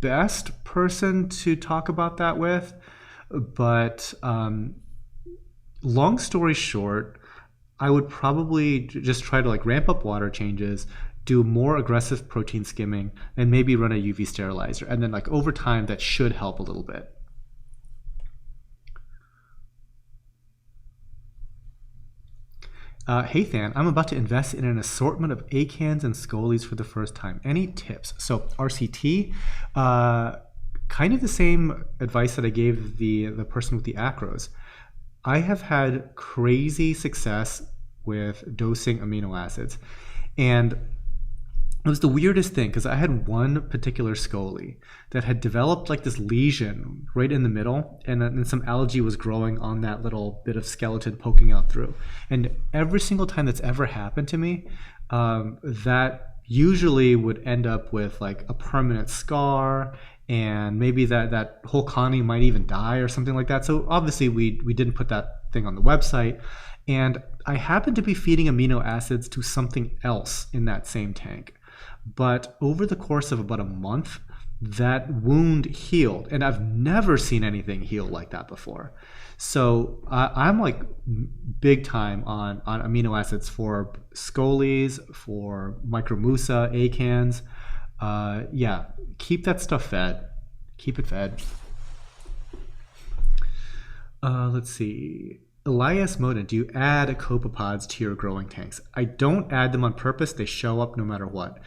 [SPEAKER 1] best person to talk about that with, but long story short, I would probably just try to like ramp up water changes, do more aggressive protein skimming, and maybe run a UV sterilizer. And then like over time, that should help a little bit. Hey Than, I'm about to invest in an assortment of acans and scolies for the first time. Any tips? So RCT, kind of the same advice that I gave the person with the acros. I have had crazy success with dosing amino acids. And it was the weirdest thing because I had one particular scolie that had developed like this lesion right in the middle, and then some algae was growing on that little bit of skeleton poking out through. And every single time that's ever happened to me, that usually would end up with like a permanent scar, and maybe that whole colony might even die or something like that. So obviously we didn't put that thing on the website. And I happened to be feeding amino acids to something else in that same tank. But over the course of about a month, that wound healed. And I've never seen anything heal like that before. So I'm like big time on amino acids for scolies, for micromusa, acans. Yeah, keep that stuff fed. Keep it fed. Let's see. Elias Moden, do you add copepods to your growing tanks? I don't add them on purpose. They show up no matter what.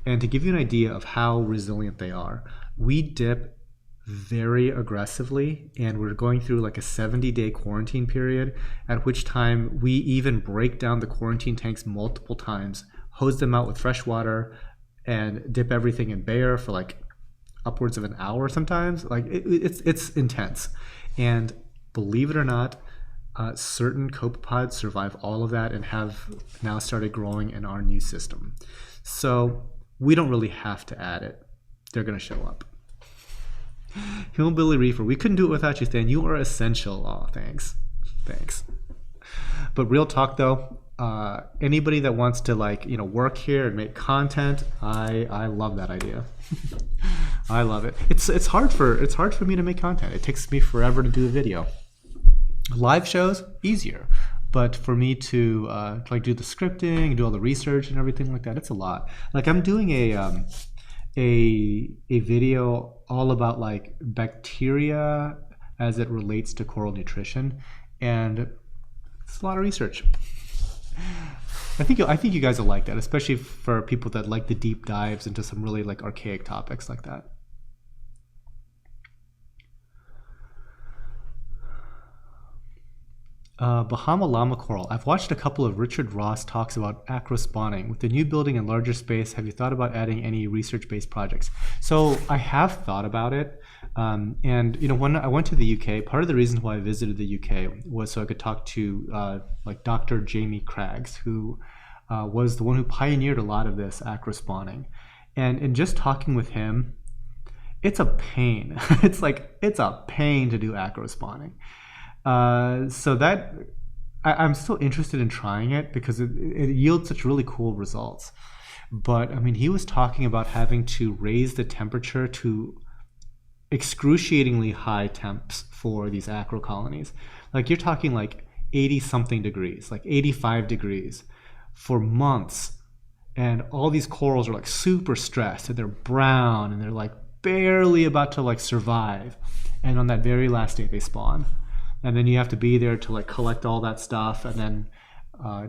[SPEAKER 1] And to give you an idea of how resilient they are, we dip very aggressively, and we're going through like a 70-day quarantine period, at which time we even break down the quarantine tanks multiple times, hose them out with fresh water, and dip everything in Bayer for like upwards of an hour sometimes. Like it's intense. And believe it or not, certain copepods survive all of that and have now started growing in our new system. So we don't really have to add it. They're going to show up. Hillbilly Reefer, we couldn't do it without you, Stan. You are essential. Oh, thanks. Thanks. But real talk though, anybody that wants to like, you know, work here and make content, I love that idea. I love it. It's hard for me to make content. It takes me forever to do a video. Live shows, easier, but for me to like do the scripting and do all the research and everything like that, it's a lot. Like I'm doing a video all about like bacteria as it relates to coral nutrition, and it's a lot of research. I think you guys will like that, especially for people that like the deep dives into some really like archaic topics like that. Bahama llama coral. I've watched a couple of Richard Ross talks about acrospawning. With the new building and larger space, have you thought about adding any research-based projects? So I have thought about it. And when I went to the UK, part of the reason why I visited the UK was so I could talk to like Dr. Jamie Craggs, who was the one who pioneered a lot of this acrospawning. And in just talking with him, it's a pain. It's a pain to do acrospawning. So that I'm still interested in trying it because it yields such really cool results. But I mean, he was talking about having to raise the temperature to excruciatingly high temps for these acro colonies. Like you're talking like 80 something degrees, like 85 degrees for months. And all these corals are like super stressed and they're brown and they're like barely about to like survive. And on that very last day they spawn. And then you have to be there to like collect all that stuff and then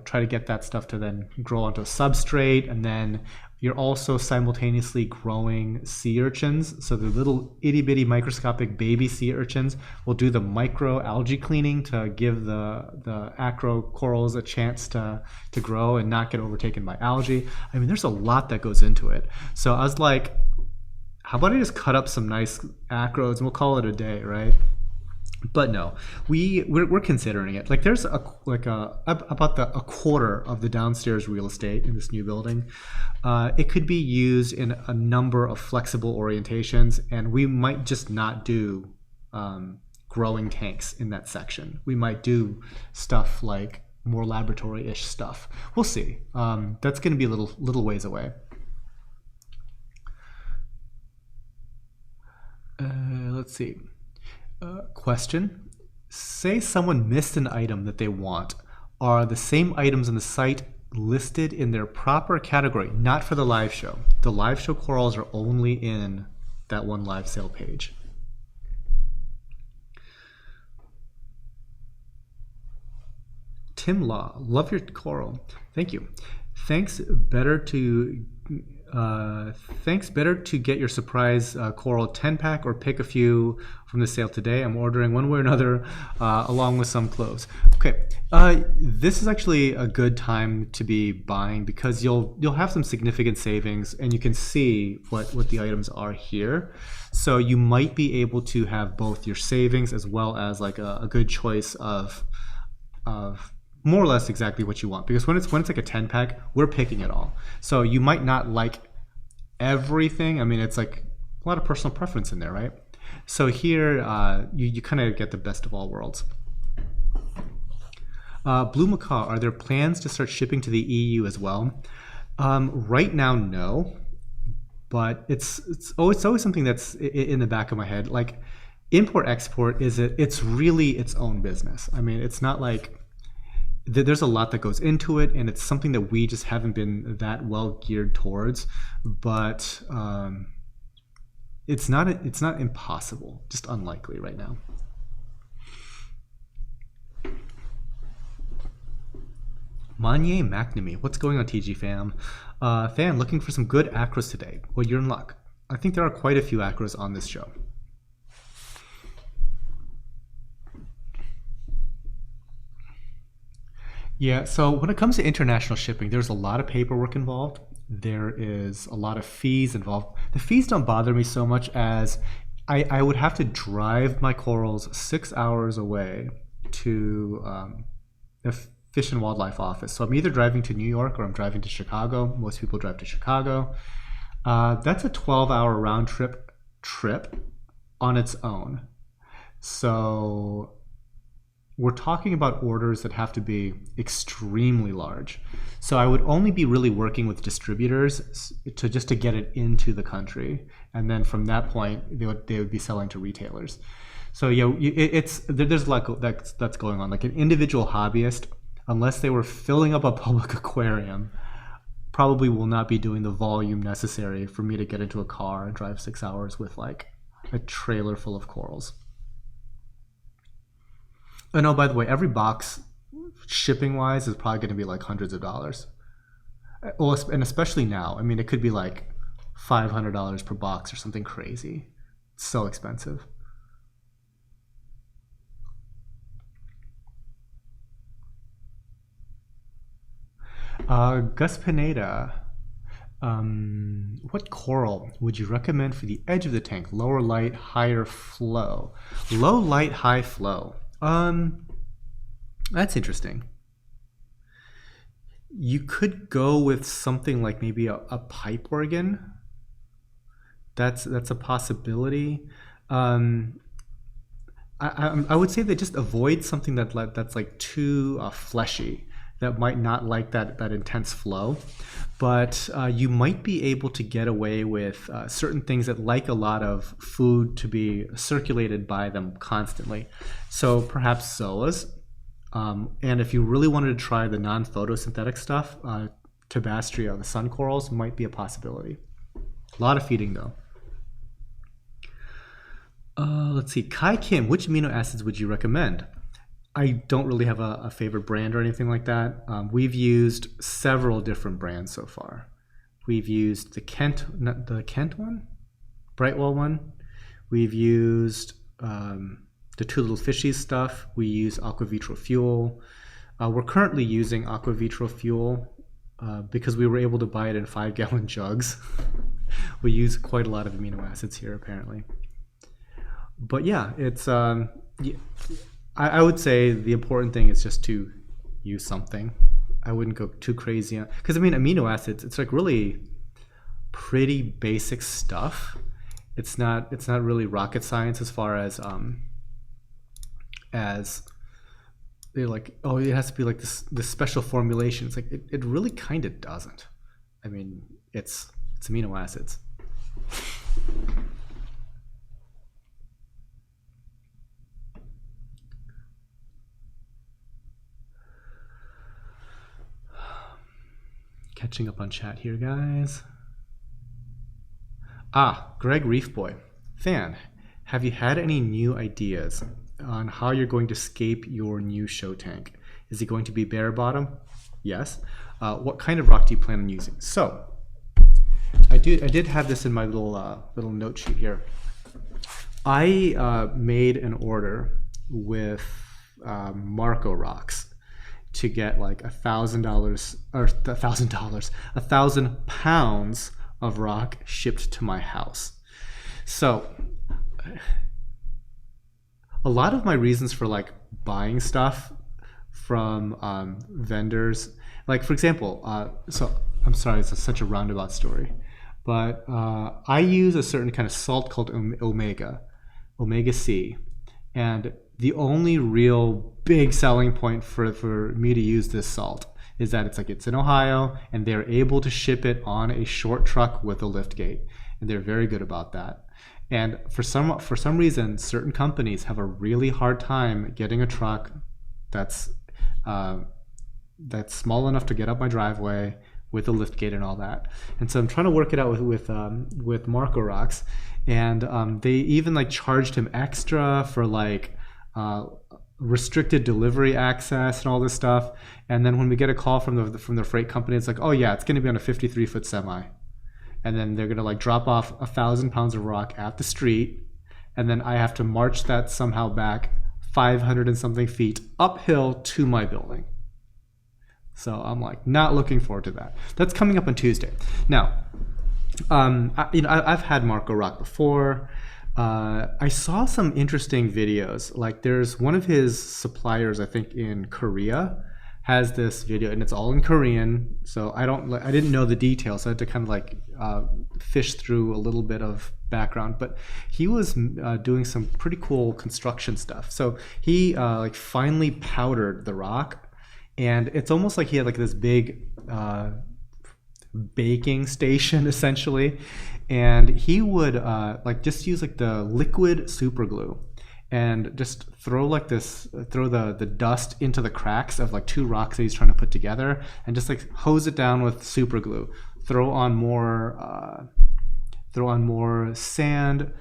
[SPEAKER 1] try to get that stuff to then grow onto a substrate. And then you're also simultaneously growing sea urchins. So the little itty bitty microscopic baby sea urchins will do the micro algae cleaning to give the acro corals a chance to grow and not get overtaken by algae. I mean, there's a lot that goes into it. So I was like, how about I just cut up some nice acros and we'll call it a day, right? But no, we're considering it. Like there's about a quarter of the downstairs real estate in this new building. It could be used in a number of flexible orientations, and we might just not do growing tanks in that section. We might do stuff like more laboratory-ish stuff. We'll see. That's going to be a little ways away. Let's see. Question. Say someone missed an item that they want. Are the same items on the site listed in their proper category? Not for the live show. The live show corals are only in that one live sale page. Tim Law, love your coral. Thank you. Thanks. Better to get your surprise coral 10-pack or pick a few from the sale today. I'm ordering one way or another along with some clothes. Okay, this is actually a good time to be buying because you'll have some significant savings and you can see what the items are here. So you might be able to have both your savings as well as like a good choice of more or less exactly what you want, because when it's like a 10-pack, we're picking it all. So you might not like everything. I mean, it's like a lot of personal preference in there, right? So here you kind of get the best of all worlds. Blue Macaw, are there plans to start shipping to the EU as well? Right now, no, but it's always something that's in the back of my head. Like import export it's really its own business. I mean, it's not like there's a lot that goes into it, and it's something that we just haven't been that well geared towards. But it's not impossible, just unlikely right now. Manye McNamee, what's going on, TG fam? Fan, looking for some good acros today. Well, you're in luck. I think there are quite a few acros on this show. Yeah, so when it comes to international shipping, there's a lot of paperwork involved. There is a lot of fees involved. The fees don't bother me so much as I would have to drive my corals 6 hours away to the Fish and Wildlife Office. So I'm either driving to New York or I'm driving to Chicago. Most people drive to Chicago. That's a 12-hour round trip on its own. So we're talking about orders that have to be extremely large. So I would only be really working with distributors to get it into the country, and then from that point they would be selling to retailers. So yeah, there's a lot that's going on. Like an individual hobbyist, unless they were filling up a public aquarium, probably will not be doing the volume necessary for me to get into a car and drive 6 hours with like a trailer full of corals. Oh no, by the way, every box shipping wise is probably going to be like hundreds of dollars. Well, and especially now. I mean, it could be like $500 per box or something crazy. It's so expensive. Gus Pineda, what coral would you recommend for the edge of the tank? Lower light, higher flow. Low light, high flow. That's interesting. You could go with something like maybe a pipe organ. That's a possibility. I would say that just avoid something that's like too fleshy. That might not like that intense flow, but you might be able to get away with certain things that like a lot of food to be circulated by them constantly. So perhaps zoas, and if you really wanted to try the non-photosynthetic stuff, Tabastria, the sun corals, might be a possibility. A lot of feeding though. Let's see, Kai Kim, which amino acids would you recommend? I don't really have a favorite brand or anything like that. We've used several different brands so far. We've used the Kent one, Brightwell one. We've used the Two Little Fishies stuff. We use Aquavitro Fuel. We're currently using Aquavitro Fuel because we were able to buy it in 5-gallon jugs. We use quite a lot of amino acids here apparently. But yeah, it's I would say the important thing is just to use something. I wouldn't go too crazy on, because I mean amino acids, it's like really pretty basic stuff. It's not really rocket science as far as they're like, oh, it has to be like this special formulation. It's like it really kind of doesn't. I mean, it's amino acids. Catching up on chat here, guys. Greg Reefboy. Fan, have you had any new ideas on how you're going to scape your new show tank? Is it going to be bare bottom? Yes. What kind of rock do you plan on using? So, I did have this in my little note sheet here. I made an order with Marco Rocks to get like $1,000 or £1,000 of rock shipped to my house. So a lot of my reasons for like buying stuff from vendors, like for example, so I'm sorry, it's such a roundabout story, but I use a certain kind of salt called omega C, and the only real big selling point for me to use this salt is that it's in Ohio and they're able to ship it on a short truck with a lift gate, and they're very good about that. And for some reason, certain companies have a really hard time getting a truck that's small enough to get up my driveway with a lift gate and all that. And so I'm trying to work it out with Marco Rocks, and they even like charged him extra for like restricted delivery access and all this stuff. And then when we get a call from the freight company, it's like, oh yeah, it's going to be on a 53-foot semi, and then they're going to like drop off 1,000 pounds of rock at the street, and then I have to march that somehow back 500 and something feet uphill to my building. So I'm like not looking forward to that. That's coming up on Tuesday. Now, I've had Marco Rock before. I saw some interesting videos. Like there's one of his suppliers, I think in Korea, has this video, and it's all in Korean. So I didn't know the details. So I had to kind of like fish through a little bit of background. But he was doing some pretty cool construction stuff. So he like finely powdered the rock, and it's almost like he had like this big baking station essentially. And he would like just use like the liquid super glue and just throw the dust into the cracks of like 2 rocks that he's trying to put together, and just like hose it down with super glue, throw on more sand.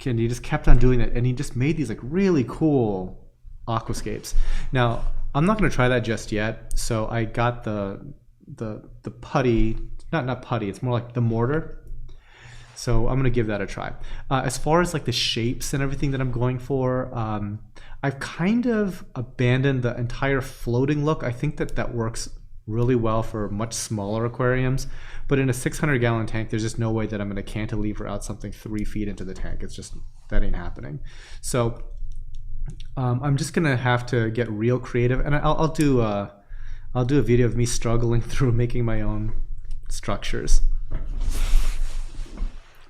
[SPEAKER 1] And he just kept on doing that, and he just made these like really cool Aquascapes. Now, I'm not going to try that just yet. So I got the putty, not putty, it's more like the mortar. So I'm going to give that a try. As far as like the shapes and everything that I'm going for, I've kind of abandoned the entire floating look. I think that works really well for much smaller aquariums, but in a 600-gallon tank, there's just no way that I'm going to cantilever out something 3 feet into the tank. It's just, that ain't happening. So I'm just going to have to get real creative, and I'll do a video of me struggling through making my own structures.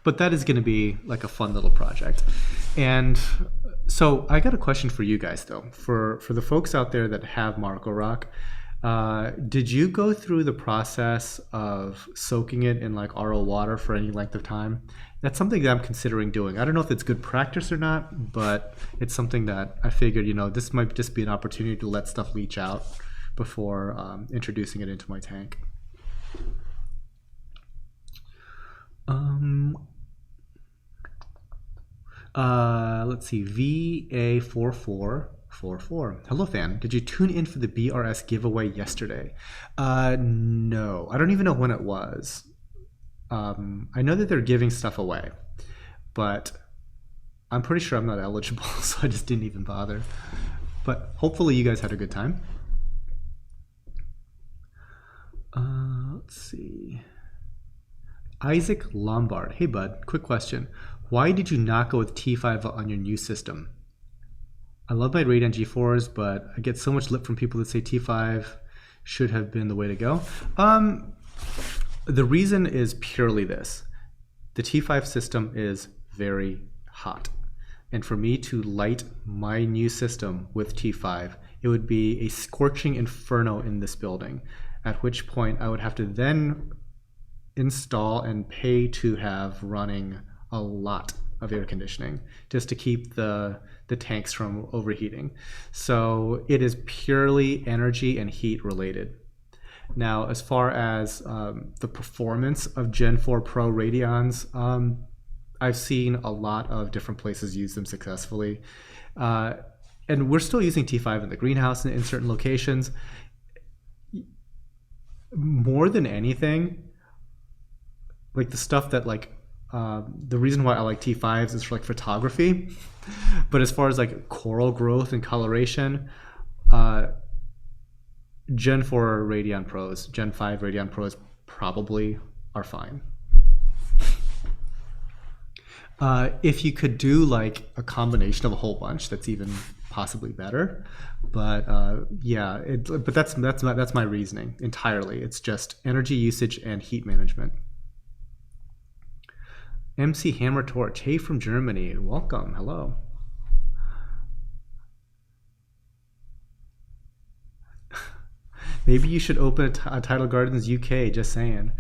[SPEAKER 1] But that is going to be like a fun little project. And so I got a question for you guys though, for the folks out there that have Marco Rock. Did you go through the process of soaking it in like RO water for any length of time? That's something that I'm considering doing. I don't know if it's good practice or not, but it's something that I figured, you know, this might just be an opportunity to let stuff leach out before introducing it into my tank. Let's see, VA4444. Hello, fan. Did you tune in for the BRS giveaway yesterday? No, I don't even know when it was. I know that they're giving stuff away, but I'm pretty sure I'm not eligible, so I just didn't even bother. But hopefully you guys had a good time. Let's see. Isaac Lombard. Hey, bud. Quick question. Why did you not go with T5 on your new system? I love my Radiant G4s, but I get so much lip from people that say T5 should have been the way to go. The reason is purely this. The T5 system is very hot. And for me to light my new system with T5, it would be a scorching inferno in this building, at which point I would have to then install and pay to have running a lot of air conditioning just to keep the tanks from overheating. So it is purely energy and heat related. Now, as far as the performance of Gen 4 Pro Radions, I've seen a lot of different places use them successfully. And we're still using T5 in the greenhouse in certain locations. More than anything, like the stuff that like, the reason why I like T5s is for like photography, but as far as like coral growth and coloration, Gen 4 Radion Pros, Gen 5 Radion Pros probably are fine. If you could do like a combination of a whole bunch, that's even possibly better. But yeah, but that's my reasoning entirely. It's just energy usage and heat management. MC Hammer Torch, hey from Germany, welcome, hello. Maybe you should open a Tidal Gardens UK, just saying.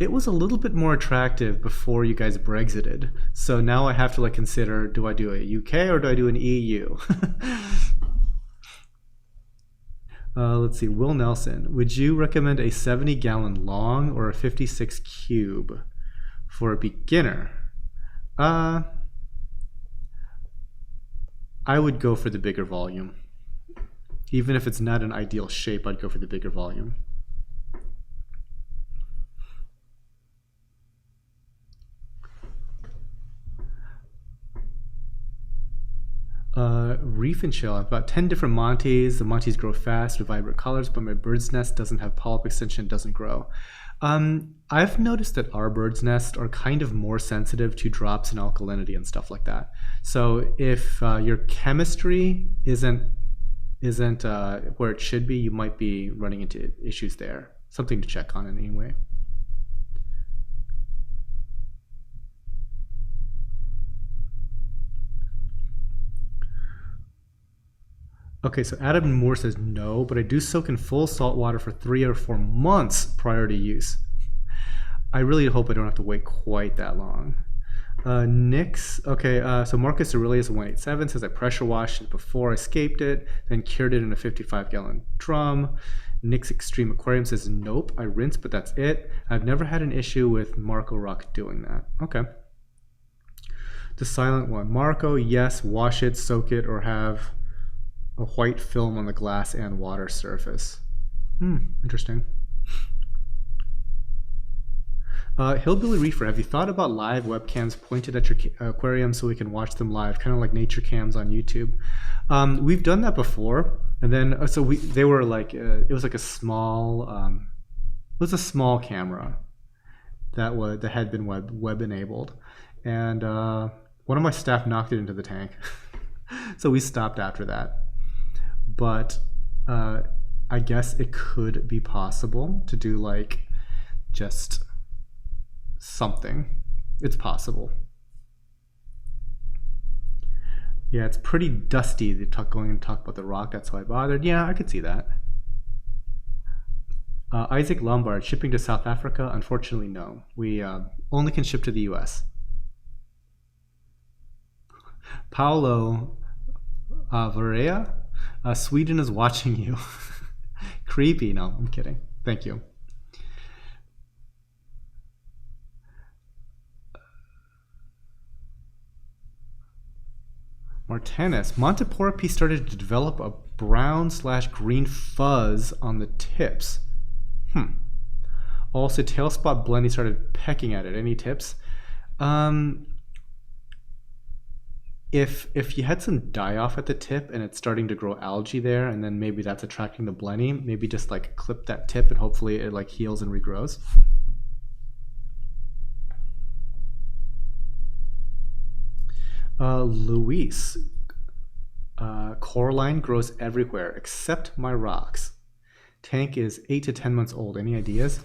[SPEAKER 1] It was a little bit more attractive before you guys Brexited, so now I have to like consider, do I do a UK or do I do an EU? Let's see, Will Nelson, would you recommend a 70-gallon long or a 56 cube for a beginner? I would go for the bigger volume. Even if it's not an ideal shape, I'd go for the bigger volume. Reef and Chill. I have about 10 different Montes. The Montes grow fast with vibrant colors, but my bird's nest doesn't have polyp extension, doesn't grow. I've noticed that our bird's nest are kind of more sensitive to drops in alkalinity and stuff like that. So if your chemistry isn't where it should be, you might be running into issues there. Something to check on anyway. Okay, so Adam Moore says no, but I do soak in full salt water for 3 or 4 months prior to use. I really hope I don't have to wait quite that long. Nix, okay, so Marcus Aurelius 187 says I pressure washed it before I scaped it, then cured it in a 55-gallon drum. Nix Extreme Aquarium says nope, I rinsed, but that's it. I've never had an issue with Marco Rock doing that. Okay. The Silent One, Marco, yes, wash it, soak it, or have a white film on the glass and water surface. Interesting. Hillbilly Reefer, have you thought about live webcams pointed at your aquarium so we can watch them live, kind of like nature cams on YouTube? We've done that before, and then they were like it was like a small camera that had been web enabled, and one of my staff knocked it into the tank, so we stopped after that. But I guess it could be possible to do like just something. It's possible. Yeah, it's pretty dusty going and talk about the rock. That's why I bothered. Yeah, I could see that. Isaac Lombard, shipping to South Africa? Unfortunately, no. We only can ship to the US. Paolo Varea, Sweden is watching you. Creepy. No, I'm kidding. Thank you. Martinez, Monteporpi started to develop a brown/green fuzz on the tips. Also, Tailspot Blendy started pecking at it. Any tips? If you had some die-off at the tip and it's starting to grow algae there, and then maybe that's attracting the blenny, maybe just like clip that tip and hopefully it like heals and regrows. Luis, Coraline grows everywhere except my rocks. Tank is 8 to 10 months old. Any ideas?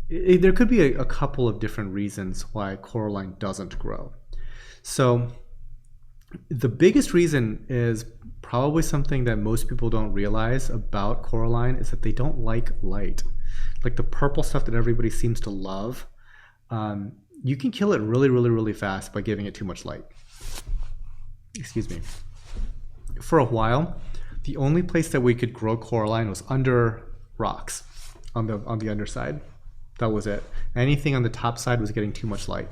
[SPEAKER 1] There could be a couple of different reasons why Coraline doesn't grow. So the biggest reason is probably something that most people don't realize about Coraline is that they don't like light. Like the purple stuff that everybody seems to love. You can kill it really, really, really fast by giving it too much light. Excuse me. For a while, the only place that we could grow Coraline was under rocks on the underside. That was it. Anything on the top side was getting too much light.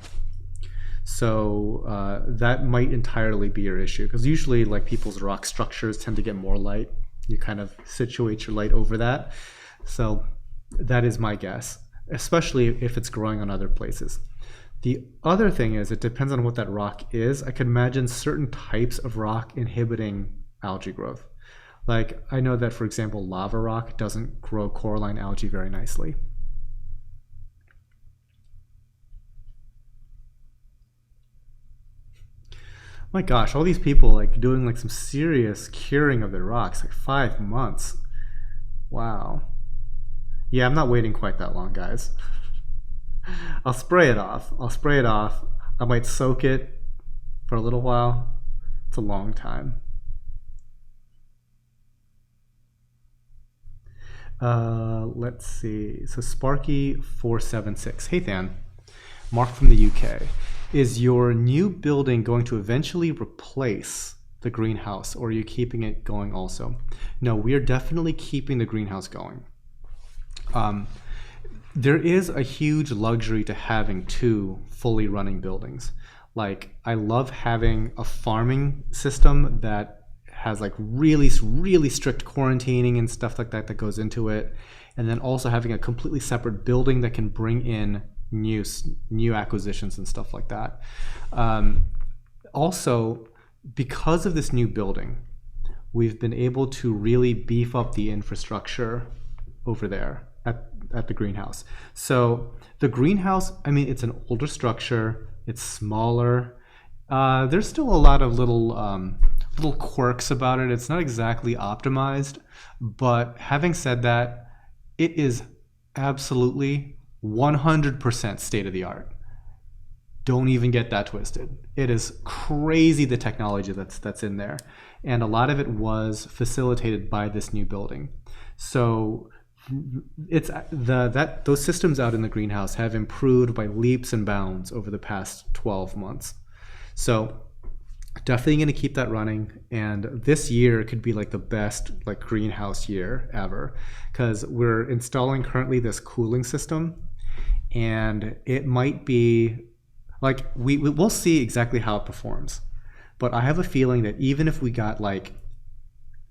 [SPEAKER 1] So that might entirely be your issue, because usually like people's rock structures tend to get more light. You kind of situate your light over that. So that is my guess, especially if it's growing on other places. The other thing is it depends on what that rock is. I can imagine certain types of rock inhibiting algae growth. Like I know that, for example, lava rock doesn't grow Coraline algae very nicely. My gosh, all these people like doing like some serious curing of their rocks, like 5 months. Wow. Yeah, I'm not waiting quite that long, guys. I'll spray it off. I might soak it for a little while. It's a long time. Let's see. So Sparky476. Hey, Than. Mark from the UK. Is your new building going to eventually replace the greenhouse, or are you keeping it going also? No, we are definitely keeping the greenhouse going. There is a huge luxury to having 2 fully running buildings. Like, I love having a farming system that has like really, really strict quarantining and stuff like that that goes into it. And then also having a completely separate building that can bring in new acquisitions and stuff like that. Also, because of this new building, we've been able to really beef up the infrastructure over there at the greenhouse. So the greenhouse, I mean, it's an older structure, it's smaller. There's still a lot of little quirks about it. It's not exactly optimized, but having said that, it is absolutely 100% state of the art. Don't even get that twisted. It is crazy, the technology that's in there, and a lot of it was facilitated by this new building. So it's those systems out in the greenhouse have improved by leaps and bounds over the past 12 months. So definitely going to keep that running, and this year could be like the best like greenhouse year ever, because we're installing currently this cooling system, and it might be like we'll see exactly how it performs, But I have a feeling that even if we got like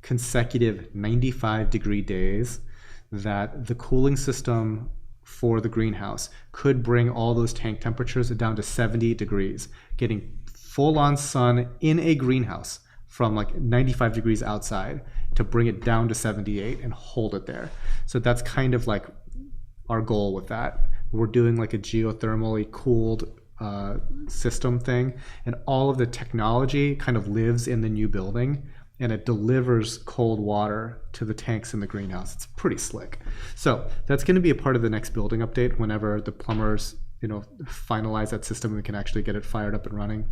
[SPEAKER 1] consecutive 95-degree days, that the cooling system for the greenhouse could bring all those tank temperatures down to 70 degrees, getting full-on sun in a greenhouse from like 95 degrees outside to bring it down to 78 and hold it there. So that's kind of like our goal with that. We're doing like a geothermally cooled system thing, and all of the technology kind of lives in the new building, and it delivers cold water to the tanks in the greenhouse. It's pretty slick. So that's going to be a part of the next building update whenever the plumbers, finalize that system and we can actually get it fired up and running.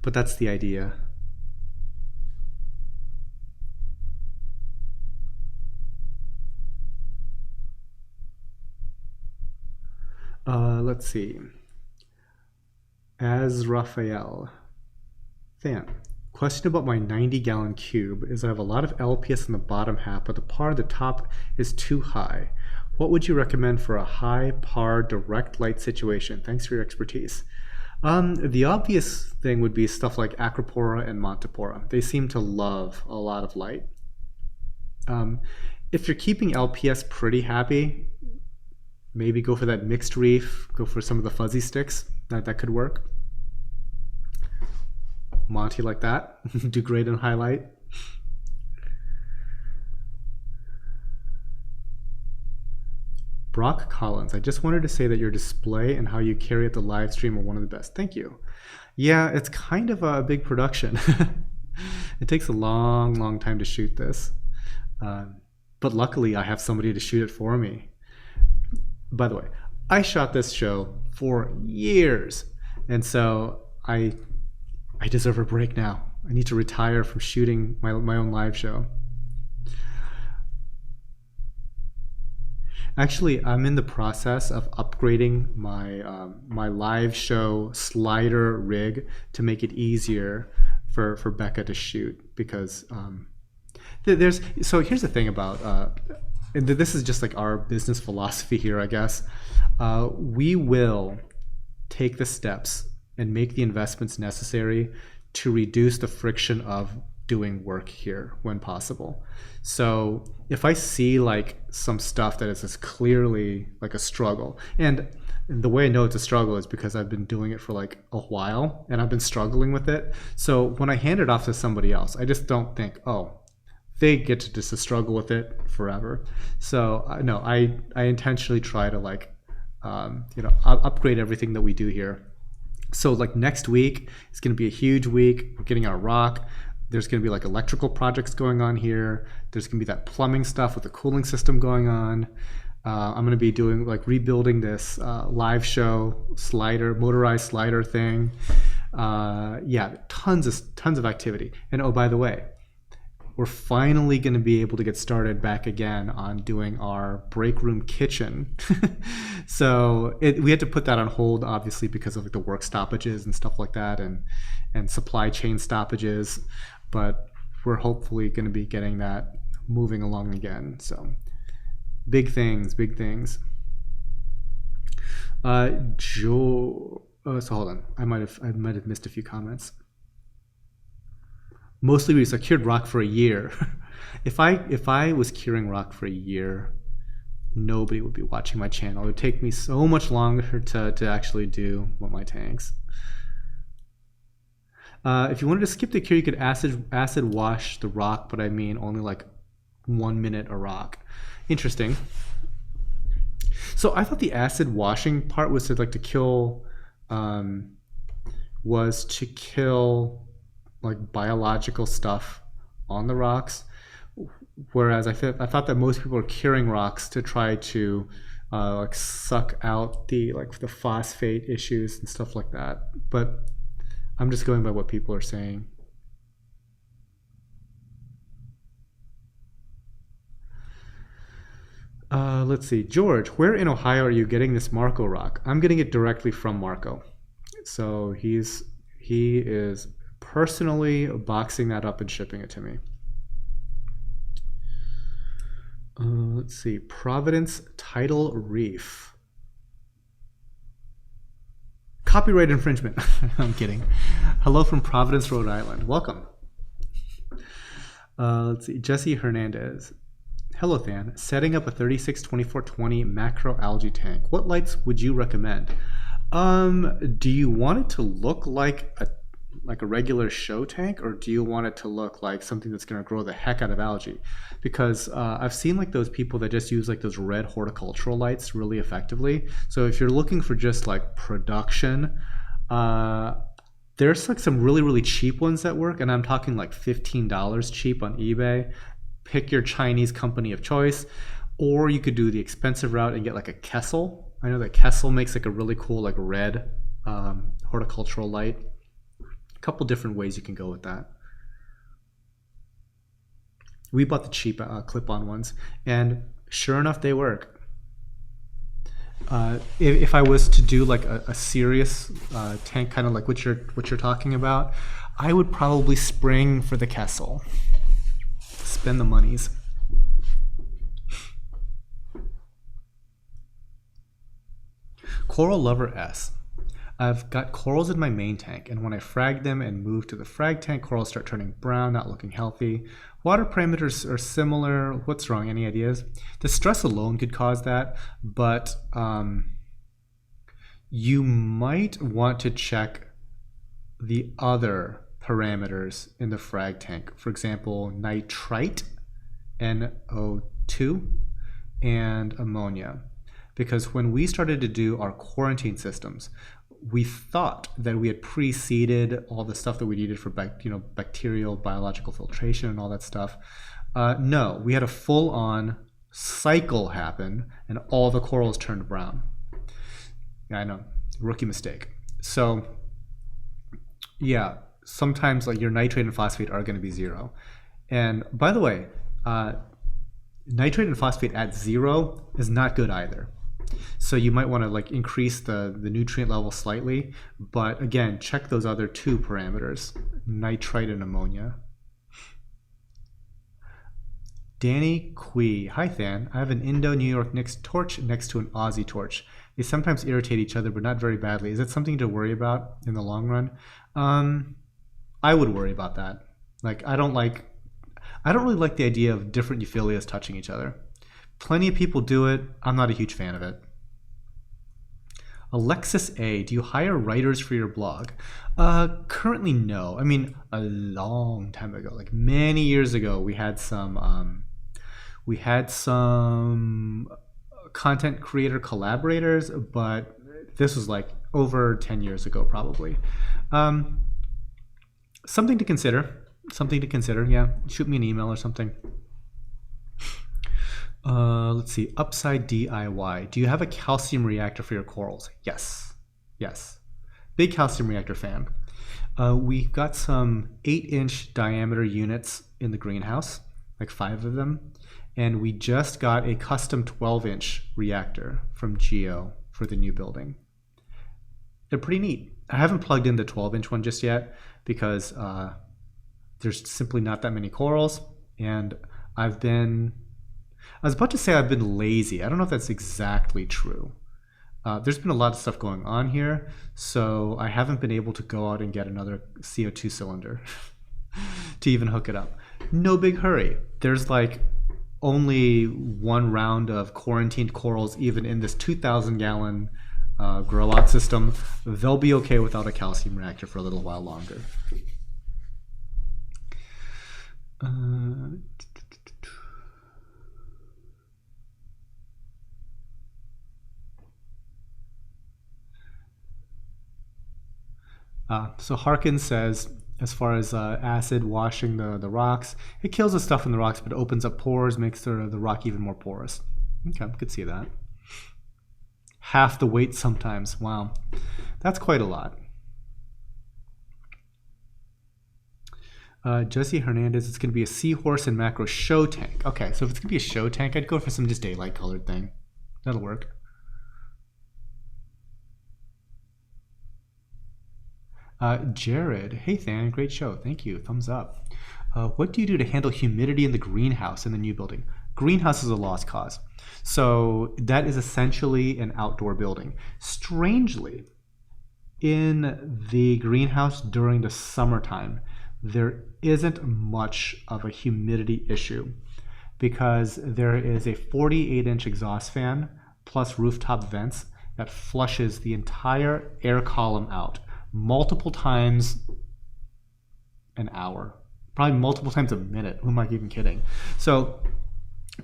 [SPEAKER 1] But that's the idea. Let's see. As Raphael. Fan. Question about my 90-gallon cube is I have a lot of LPS in the bottom half, but the par at the top is too high. What would you recommend for a high par direct light situation? Thanks for your expertise. The obvious thing would be stuff like Acropora and Montipora. They seem to love a lot of light. If you're keeping LPS pretty happy, maybe go for that mixed reef, go for some of the fuzzy sticks. That could work. Monty like that, do great in highlight. Brock Collins, I just wanted to say that your display and how you carry it the live stream are one of the best. Thank you. Yeah, it's kind of a big production. It takes a long time to shoot this. But luckily I have somebody to shoot it for me. By the way, I shot this show for years, and so I deserve a break now. I need to retire from shooting my own live show. Actually, I'm in the process of upgrading my live show slider rig to make it easier for Becca to shoot, because so here's the thing about and this is just like our business philosophy here, I guess. We will take the steps and make the investments necessary to reduce the friction of doing work here when possible. So if I see like some stuff that is just clearly like a struggle, and the way I know it's a struggle is because I've been doing it for like a while and I've been struggling with it. So when I hand it off to somebody else, I just don't think, oh, they get to just struggle with it forever. So no, I intentionally try to like upgrade everything that we do here. So like next week is going to be a huge week. We're getting our rock. There's going to be like electrical projects going on here. There's going to be that plumbing stuff with the cooling system going on. I'm going to be doing like rebuilding this live show motorized slider thing. Yeah, tons of activity. And oh, by the way, we're finally going to be able to get started back again on doing our break room kitchen. So we had to put that on hold, obviously, because of like the work stoppages and stuff like that, and supply chain stoppages. But we're hopefully going to be getting that moving along again. So big things. So hold on, I might have missed a few comments. Mostly because I cured rock for a year. If I was curing rock for a year, nobody would be watching my channel. It would take me so much longer to actually do my tanks. If you wanted to skip the cure, you could acid wash the rock, but I mean only like 1 minute a rock. Interesting. So I thought the acid washing part was to kill like biological stuff on the rocks, whereas I thought that most people are curing rocks to try to like suck out the phosphate issues and stuff like that. But I'm just going by what people are saying. Let's see, George, where in Ohio are you getting this Marco rock? I'm getting it directly from Marco. So he is personally boxing that up and shipping it to me. Let's see, Providence Tidal Reef. Copyright infringement. I'm kidding. Hello from Providence, Rhode Island. Welcome. Let's see. Jesse Hernandez. Hello, Than. Setting up a 36-24-20 macro algae tank. What lights would you recommend? Do you want it to look like a regular show tank, or do you want it to look like something that's going to grow the heck out of algae? Because I've seen like those people that just use like those red horticultural lights really effectively. So if you're looking for just like production, there's like some really cheap ones that work, and I'm talking like $15 cheap on eBay. Pick your Chinese company of choice, or you could do the expensive route and get like a Kessel. I know that Kessel makes like a really cool like red horticultural light. A couple different ways you can go with that. We bought the cheap clip-on ones, and sure enough, they work. If I was to do like a serious tank, kind of like what you're talking about, I would probably spring for the Kessel. Spend the monies. Coral Lover S. I've got corals in my main tank, and when I frag them and move to the frag tank, corals start turning brown, not looking healthy. Water parameters are similar. What's wrong? Any ideas? The stress alone could cause that, but you might want to check the other parameters in the frag tank. For example, nitrite, NO2, and ammonia. Because when we started to do our quarantine systems, we thought that we had preceded all the stuff that we needed for bacterial biological filtration and all that stuff. No, we had a full-on cycle happen, and all the corals turned brown. Yeah, I know, rookie mistake. So yeah, sometimes like your nitrate and phosphate are going to be 0. And by the way, nitrate and phosphate at 0 is not good either. So you might want to like increase the nutrient level slightly, but again, check those other 2 parameters, nitrite and ammonia. Danny Quee. Hi, Than. I have an Indo-New York Knicks torch next to an Aussie torch. They sometimes irritate each other, but not very badly. Is that something to worry about in the long run? I would worry about that. Like, I don't really like the idea of different euphyllias touching each other. Plenty of people do it. I'm not a huge fan of it. Alexis A, do you hire writers for your blog? Currently, no. I mean, a long time ago, like many years ago, we had some content creator collaborators, but this was like over 10 years ago, probably. Something to consider. Yeah. Shoot me an email or something. Let's see. Upside DIY. Do you have a calcium reactor for your corals? Yes. Big calcium reactor fan. We've got some 8-inch diameter units in the greenhouse, like 5 of them. And we just got a custom 12-inch reactor from Geo for the new building. They're pretty neat. I haven't plugged in the 12-inch one just yet because there's simply not that many corals, and I was about to say I've been lazy. I don't know if that's exactly true. There's been a lot of stuff going on here, so I haven't been able to go out and get another CO2 cylinder to even hook it up. No big hurry. There's like only 1 round of quarantined corals even in this 2,000-gallon grow out system. They'll be okay without a calcium reactor for a little while longer. So Harkins says, as far as acid washing the rocks, it kills the stuff in the rocks, but opens up pores, makes the rock even more porous. Okay, I could see that. Half the weight sometimes. Wow, that's quite a lot. Jesse Hernandez, it's going to be a seahorse and macro show tank. Okay, so if it's going to be a show tank, I'd go for some just daylight colored thing. That'll work. Jared, hey Than, great show. Thank you. Thumbs up. What do you do to handle humidity in the greenhouse in the new building? Greenhouse is a lost cause. So that is essentially an outdoor building. Strangely, in the greenhouse during the summertime, there isn't much of a humidity issue because there is a 48-inch exhaust fan plus rooftop vents that flushes the entire air column out multiple times an hour, probably multiple times a minute. Who am I even kidding? So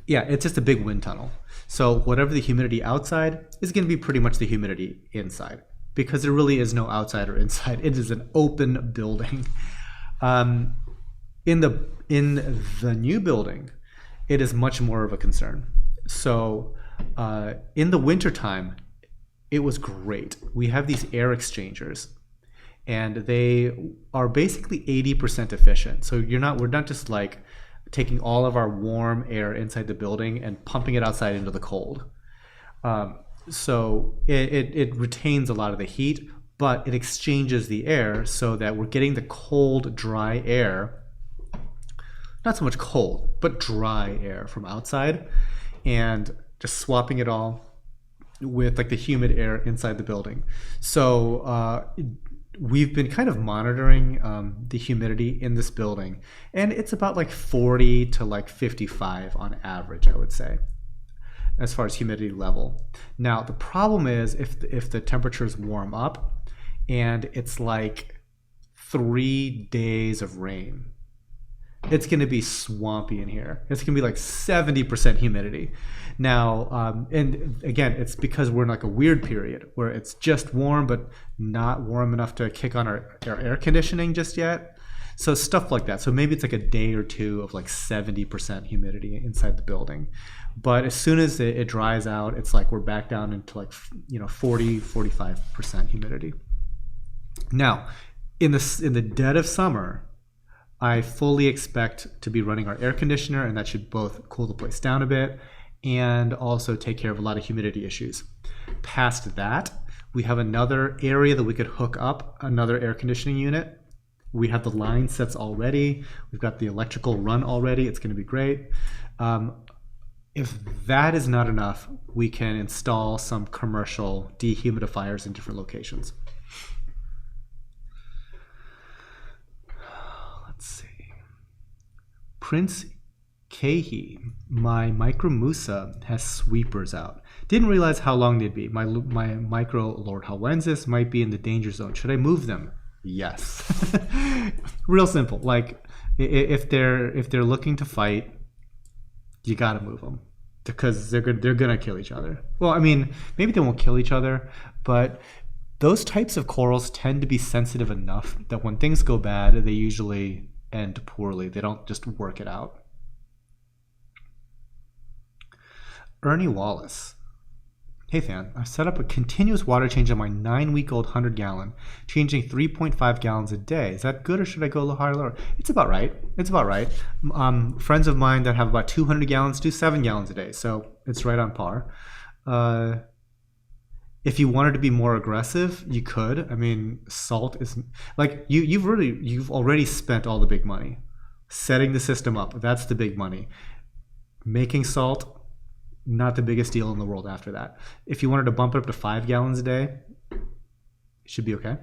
[SPEAKER 1] yeah, it's just a big wind tunnel. So whatever the humidity outside is going to be pretty much the humidity inside, because there really is no outside or inside. It is an open building. In the new building, it is much more of a concern. So in the wintertime, it was great. We have these air exchangers, and they are basically 80% efficient. So we're not just like taking all of our warm air inside the building and pumping it outside into the cold. So it retains a lot of the heat, but it exchanges the air so that we're getting the cold, dry air, not so much cold, but dry air from outside, and just swapping it all with like the humid air inside the building. So we've been kind of monitoring the humidity in this building, and it's about like 40 to like 55 on average, I would say, as far as humidity level. Now, the problem is if the temperatures warm up and it's like 3 days of rain, it's going to be swampy in here. It's going to be like 70% humidity. Now, and again, it's because we're in like a weird period where it's just warm, but not warm enough to kick on our air conditioning just yet. So stuff like that. So maybe it's like a day or two of like 70% humidity inside the building. But as soon as it dries out, it's like we're back down into like 40, 45% humidity. Now, in the dead of summer, I fully expect to be running our air conditioner, and that should both cool the place down a bit and also take care of a lot of humidity issues. Past that, we have another area that we could hook up another air conditioning unit. We have the line sets already. We've got the electrical run already. It's going to be great. If that is not enough, we can install some commercial dehumidifiers in different locations. Let's see. Prince Kehi, my micro Musa has sweepers out. Didn't realize how long they'd be. My micro Lord Halwensis might be in the danger zone. Should I move them? Yes. Real simple. Like if they're looking to fight, you gotta move them because they're gonna kill each other. Well, I mean, maybe they won't kill each other, but those types of corals tend to be sensitive enough that when things go bad, they usually end poorly. They don't just work it out. Ernie Wallace. Hey Fan, I've set up a continuous water change on my 9-week-old 100-gallon, changing 3.5 gallons a day. Is that good, or should I go a little higher or lower? It's about right. It's about right. Friends of mine that have about 200 gallons do 7 gallons a day, so it's right on par. If you wanted to be more aggressive, you could. I mean, salt is like you've already spent all the big money. Setting the system up, that's the big money. Making salt, not the biggest deal in the world after that. If you wanted to bump it up to 5 gallons a day, it should be okay.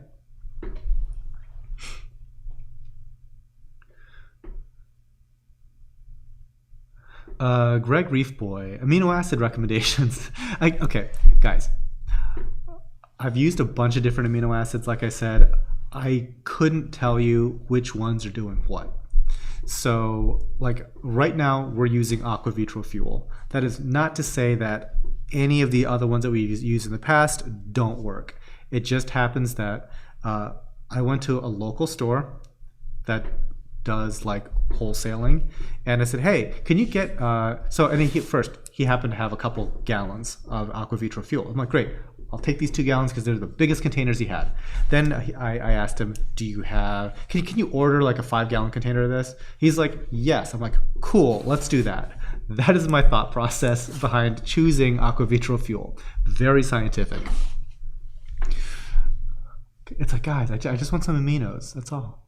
[SPEAKER 1] Greg Reef Boy, amino acid recommendations. Okay, guys, I've used a bunch of different amino acids. Like I said, I couldn't tell you which ones are doing what. So like right now we're using aqua vitro fuel. That is not to say that any of the other ones that we've used in the past don't work. It just happens that I went to a local store that does like wholesaling, and I said, hey, can you get and he happened to have a couple gallons of aqua vitro fuel. I'm like, great, I'll take these 2 gallons because they're the biggest containers he had. Then I asked him, do you have, can you order like a 5-gallon container of this? He's like, yes. I'm like, cool, let's do that. That is my thought process behind choosing aqua vitro fuel. Very scientific. It's like, guys, I just want some aminos. That's all.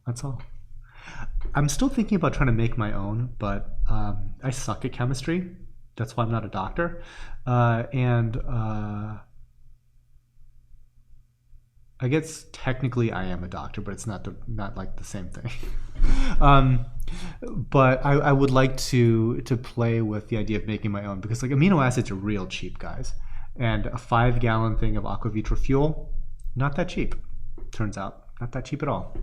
[SPEAKER 1] I'm still thinking about trying to make my own, but I suck at chemistry. That's why I'm not a doctor. I guess technically I am a doctor, but it's not like the same thing. But I would like to play with the idea of making my own, because like amino acids are real cheap, guys, and a 5-gallon thing of aquavitra fuel, not that cheap. Turns out, not that cheap at all.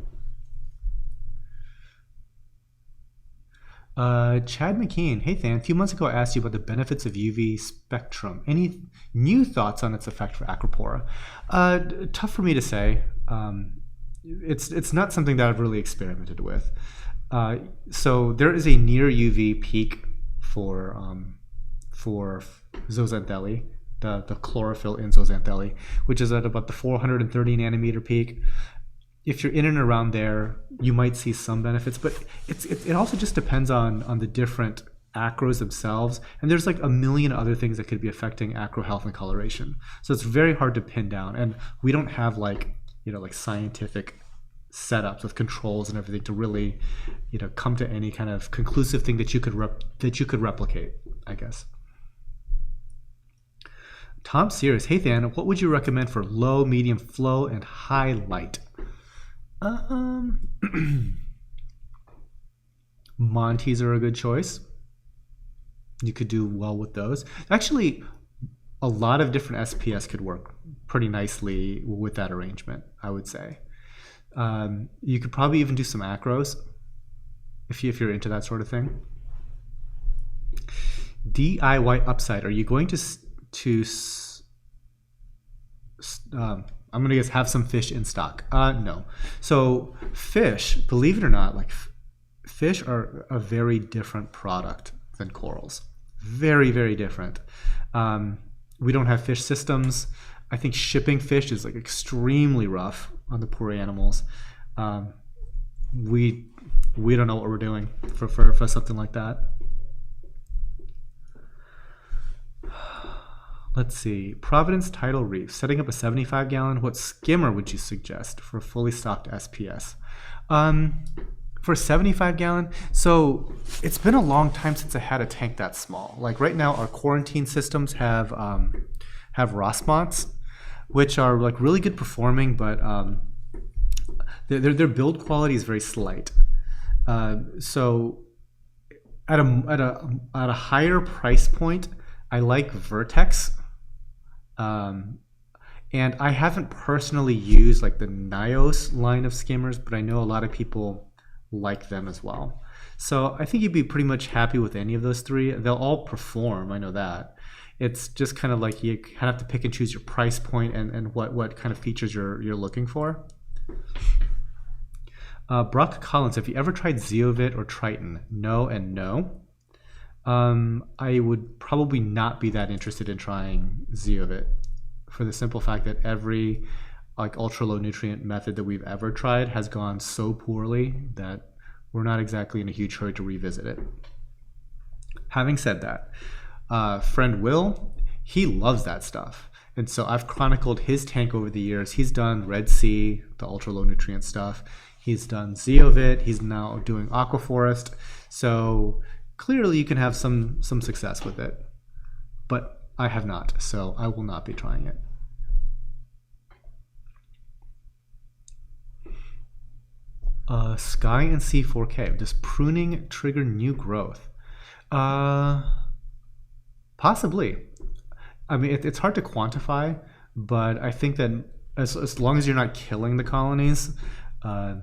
[SPEAKER 1] Chad McKean, hey Than, a few months ago I asked you about the benefits of UV spectrum. Any new thoughts on its effect for Acropora? Tough for me to say. It's not something that I've really experimented with. So there is a near UV peak for zooxanthellae, the chlorophyll in zooxanthellae, which is at about the 430 nanometer peak. If you're in and around there, you might see some benefits, but it also just depends on the different acros themselves. And there's like a million other things that could be affecting acro health and coloration. So it's very hard to pin down. And we don't have like scientific setups with controls and everything to really, come to any kind of conclusive thing that you could replicate, I guess. Tom Sears, hey Than, what would you recommend for low, medium flow, and high light? Montes are a good choice. You could do well with those. Actually, a lot of different SPS could work pretty nicely with that arrangement, I would say. You could probably even do some acros if you're into that sort of thing. DIY Upside, are you going to I'm gonna guess have some fish in stock? No. So fish, believe it or not, like fish are a very different product than corals. Very, very different. We don't have fish systems. I think shipping fish is like extremely rough on the poor animals. We don't know what we're doing for something like that. Let's see. Providence Tidal Reef, setting up a 75-gallon. What skimmer would you suggest for a fully stocked SPS? For a 75-gallon, so it's been a long time since I had a tank that small. Like right now, our quarantine systems have Rossmonts, which are like really good performing, but their build quality is very slight. So at a higher price point, I like Vertex. And I haven't personally used like the Nios line of skimmers, but I know a lot of people like them as well. So I think you'd be pretty much happy with any of those three. They'll all perform, I know that. It's just kind of like you kind of have to pick and choose your price point and what kind of features you're looking for. Brock Collins, have you ever tried Zeovit or Triton? No and no. I would probably not be that interested in trying Zeovit for the simple fact that every like ultra low nutrient method that we've ever tried has gone so poorly that we're not exactly in a huge hurry to revisit it. Having said that, friend Will, he loves that stuff. And so I've chronicled his tank over the years. He's done Red Sea, the ultra low nutrient stuff. He's done Zeovit. He's now doing Aquaforest. So clearly you can have some success with it, but I have not, so I will not be trying it. Sky and C4K, does pruning trigger new growth? Possibly. I mean, it's hard to quantify, but I think that as long as you're not killing the colonies, I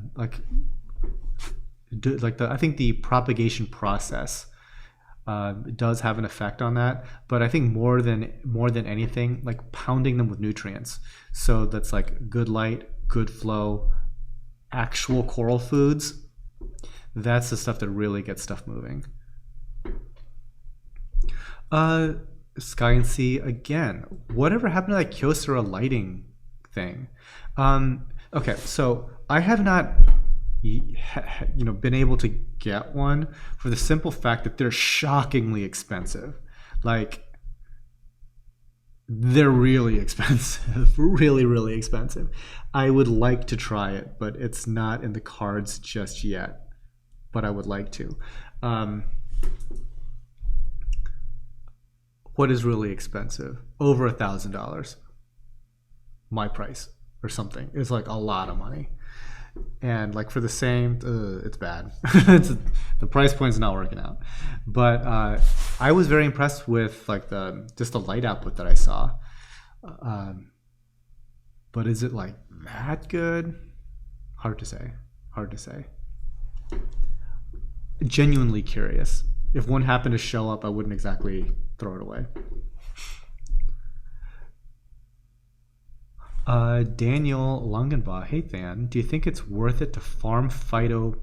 [SPEAKER 1] think the propagation process does have an effect on that. But I think more than anything, like pounding them with nutrients. So that's like good light, good flow, actual coral foods. That's the stuff that really gets stuff moving. Sky and Sea again. Whatever happened to that Kyocera lighting thing? Okay, so I have not been able to get one for the simple fact that they're shockingly expensive. Like, they're really expensive. Really, really expensive. I would like to try it, but it's not in the cards just yet. But I would like to. What is really expensive? Over $1,000. My price. or something. It's like a lot of money. And like for the same, it's bad. The price point is not working out. But I was very impressed with like just the light output that I saw. But is it like that good? Hard to say. Hard to say. Genuinely curious. If one happened to show up, I wouldn't exactly throw it away. Daniel Langenbaugh, hey Than, do you think it's worth it to farm Phyto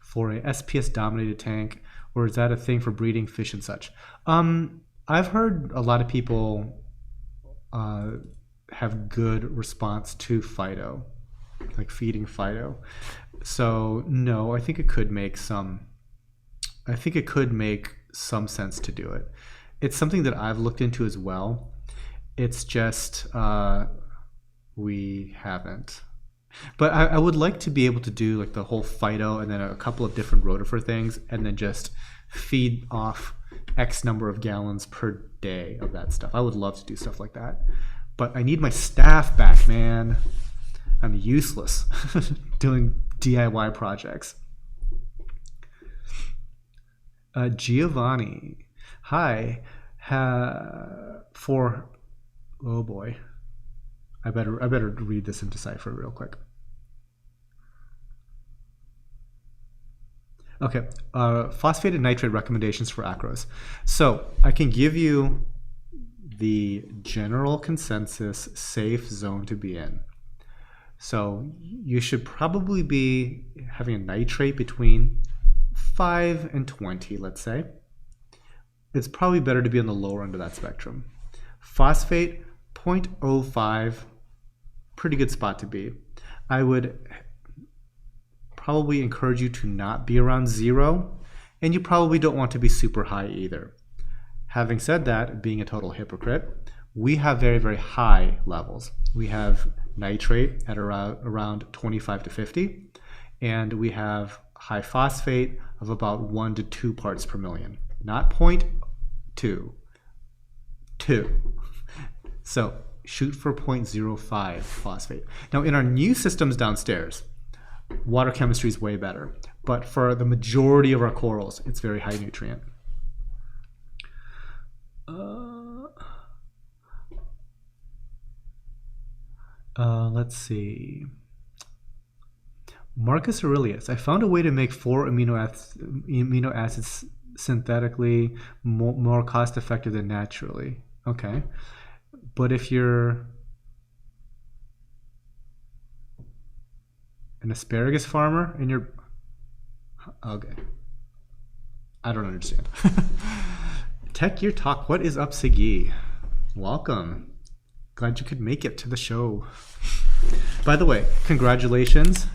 [SPEAKER 1] for a SPS dominated tank, or is that a thing for breeding fish and such? I've heard a lot of people have good response to Phyto, like feeding Phyto. So no, I think it could make some sense to do it. It's something that I've looked into as well. It's just we haven't. But I would like to be able to do like the whole Phyto and then a couple of different rotifer things, and then just feed off X number of gallons per day of that stuff. I would love to do stuff like that. But I need my staff back, man. I'm useless doing DIY projects. Giovanni, hi. Oh boy. I better read this into Cypher real quick. Okay, phosphated nitrate recommendations for acros. So I can give you the general consensus safe zone to be in. So you should probably be having a nitrate between 5 and 20, let's say. It's probably better to be on the lower end of that spectrum. Phosphate, 0.05, pretty good spot to be. I would probably encourage you to not be around 0, and you probably don't want to be super high either. Having said that, being a total hypocrite, we have very, very high levels. We have nitrate at around 25 to 50, and we have high phosphate of about 1 to 2 parts per million, not 0.2, 2. So shoot for 0.05 phosphate. Now in our new systems downstairs, water chemistry is way better, but for the majority of our corals, it's very high nutrient. Let's see. Marcus Aurelius, I found a way to make 4 amino acids synthetically more cost effective than naturally. Okay. But if you're an asparagus farmer and you're... Okay. I don't understand. Tech Gear Talk, what is up, Sigi? Welcome. Glad you could make it to the show. By the way, congratulations.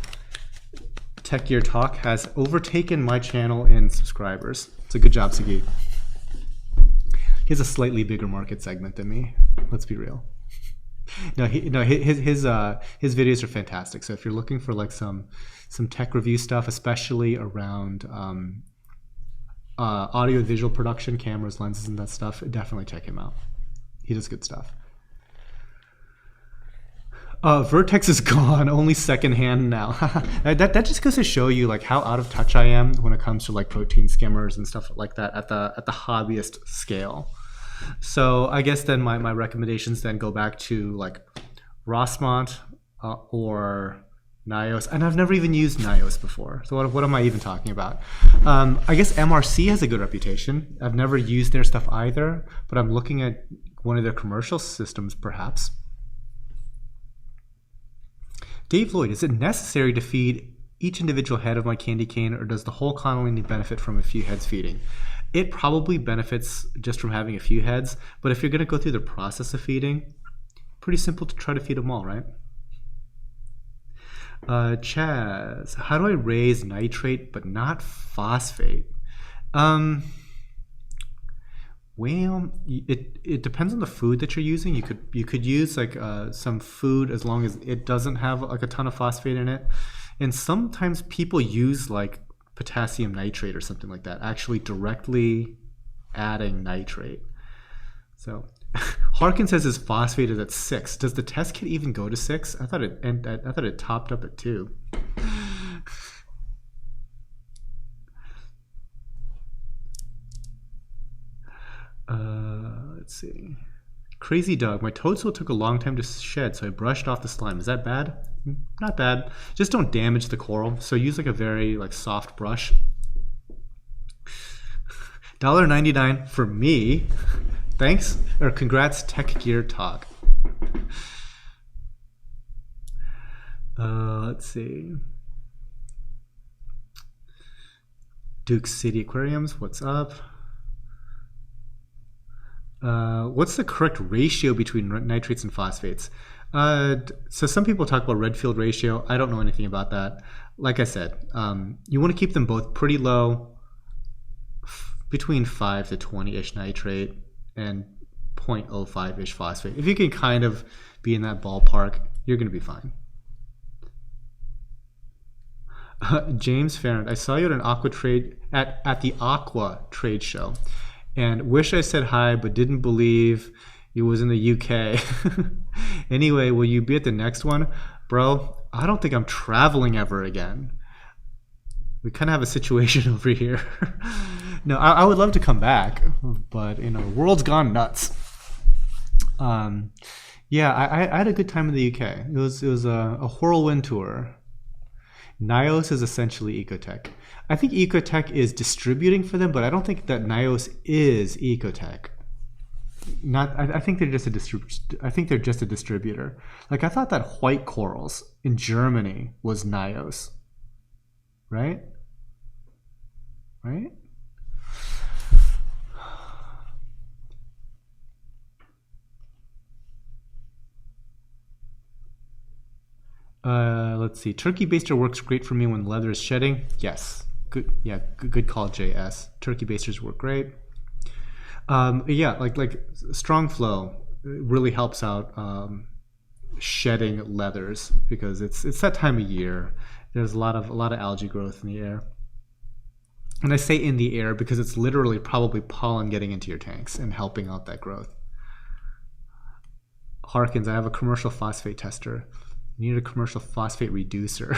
[SPEAKER 1] Tech Gear Talk has overtaken my channel in subscribers. It's a good job, Sigi. He has a slightly bigger market segment than me. Let's be real. No, his videos are fantastic. So if you're looking for like some tech review stuff, especially around audio visual production, cameras, lenses, and that stuff, definitely check him out. He does good stuff. Vertex is gone, only secondhand now. that just goes to show you like how out of touch I am when it comes to like protein skimmers and stuff like that at the hobbyist scale. So I guess then my recommendations then go back to like Rossmont or Nios, and I've never even used Nios before. So what am I even talking about? I guess MRC has a good reputation. I've never used their stuff either, but I'm looking at one of their commercial systems perhaps. Dave Lloyd, is it necessary to feed each individual head of my candy cane, or does the whole colony benefit from a few heads feeding? It probably benefits just from having a few heads, but if you're going to go through the process of feeding, pretty simple to try to feed them all, right? Chaz, how do I raise nitrate but not phosphate? Well, it depends on the food that you're using. You could use like some food as long as it doesn't have like a ton of phosphate in it. And sometimes people use like potassium nitrate or something like that, actually directly adding nitrate. So Harkin says his phosphate is at 6. Does the test kit even go to 6? I thought it topped up at 2. Let's see. Crazy Doug, my toadstool took a long time to shed, so I brushed off the slime. Is that bad? Not bad. Just don't damage the coral. So use like a very soft brush. $1.99 for me. Thanks, or congrats, Tech Gear Talk. Let's see. Duke City Aquariums, what's up? What's the correct ratio between nitrates and phosphates? So some people talk about Redfield ratio. I don't know anything about that. Like I said, you want to keep them both pretty low, between 5 to 20-ish nitrate and 0.05-ish phosphate. If you can kind of be in that ballpark, you're going to be fine. James Farrand, I saw you at an at the Aqua trade show, and wish I said hi, but didn't believe you was in the UK. Anyway, will you be at the next one? Bro, I don't think I'm traveling ever again. We kind of have a situation over here. No, I would love to come back, but the world's gone nuts. Yeah, I had a good time in the UK. It was a whirlwind tour. NIOS is essentially Ecotech. I think Ecotech is distributing for them, but I don't think that NIOS is Ecotech. I think they're just a distributor. Like I thought that white corals in Germany was NIOS, right? Right? Let's see. Turkey baster works great for me when leather is shedding. Yes. Good. Yeah. Good call, JS. Turkey basters work great. Yeah. Like strong flow really helps out shedding leathers because it's that time of year. There's a lot of algae growth in the air. And I say in the air because it's literally probably pollen getting into your tanks and helping out that growth. Harkins, I have a commercial phosphate tester. You need a commercial phosphate reducer.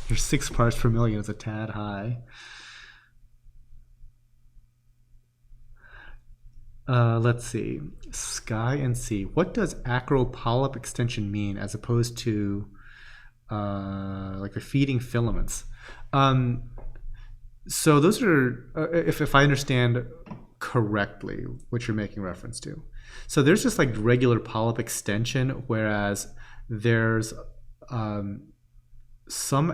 [SPEAKER 1] Your 6 parts per million is a tad high. Let's see. Sky and Sea. What does acro polyp extension mean as opposed to like the feeding filaments? So those are, if I understand correctly, what you're making reference to. So there's just like regular polyp extension, whereas there's some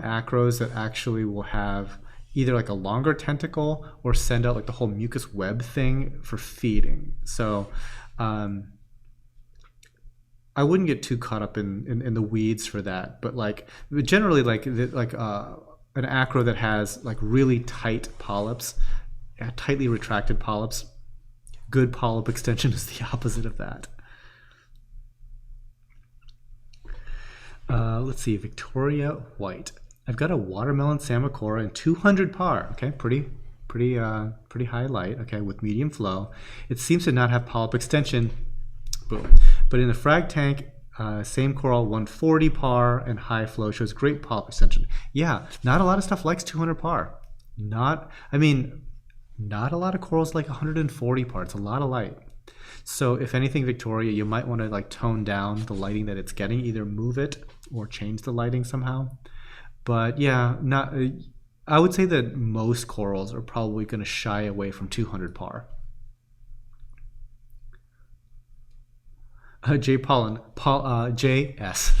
[SPEAKER 1] acros that actually will have either like a longer tentacle or send out like the whole mucus web thing for feeding. So I wouldn't get too caught up in the weeds for that, but like generally an acro that has like really tight polyps, tightly retracted polyps, good polyp extension is the opposite of that. Let's see, Victoria White. I've got a watermelon Samacora in 200 par. Okay, pretty high light. Okay, with medium flow. It seems to not have polyp extension. Boom. But in the frag tank, same coral 140 par and high flow shows great polyp extension. Yeah, not a lot of stuff likes 200 par. Not a lot of corals like 140 par. It's a lot of light. So if anything, Victoria, you might want to like tone down the lighting that it's getting, either move it or change the lighting somehow. But yeah, I would say that most corals are probably going to shy away from 200 par. J Pollen, JS,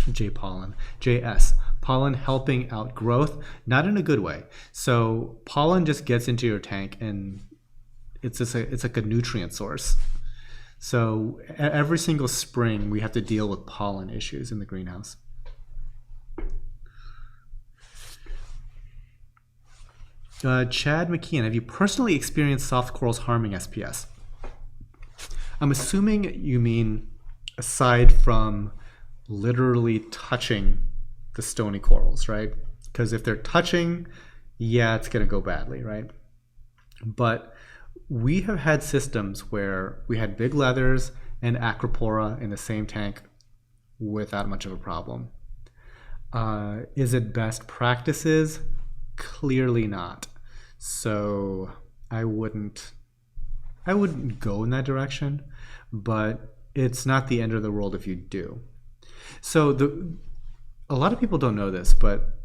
[SPEAKER 1] pollen helping out growth, not in a good way. So pollen just gets into your tank and it's like a nutrient source. So every single spring we have to deal with pollen issues in the greenhouse. Chad McKeon, have you personally experienced soft corals harming SPS? I'm assuming you mean aside from literally touching the stony corals, right? Because if they're touching, yeah, it's going to go badly, right? But We have had systems where we had big leathers and acropora in the same tank without much of a problem. Is it best practices? Clearly not. So I wouldn't go in that direction, but it's not the end of the world if you do. So a lot of people don't know this, but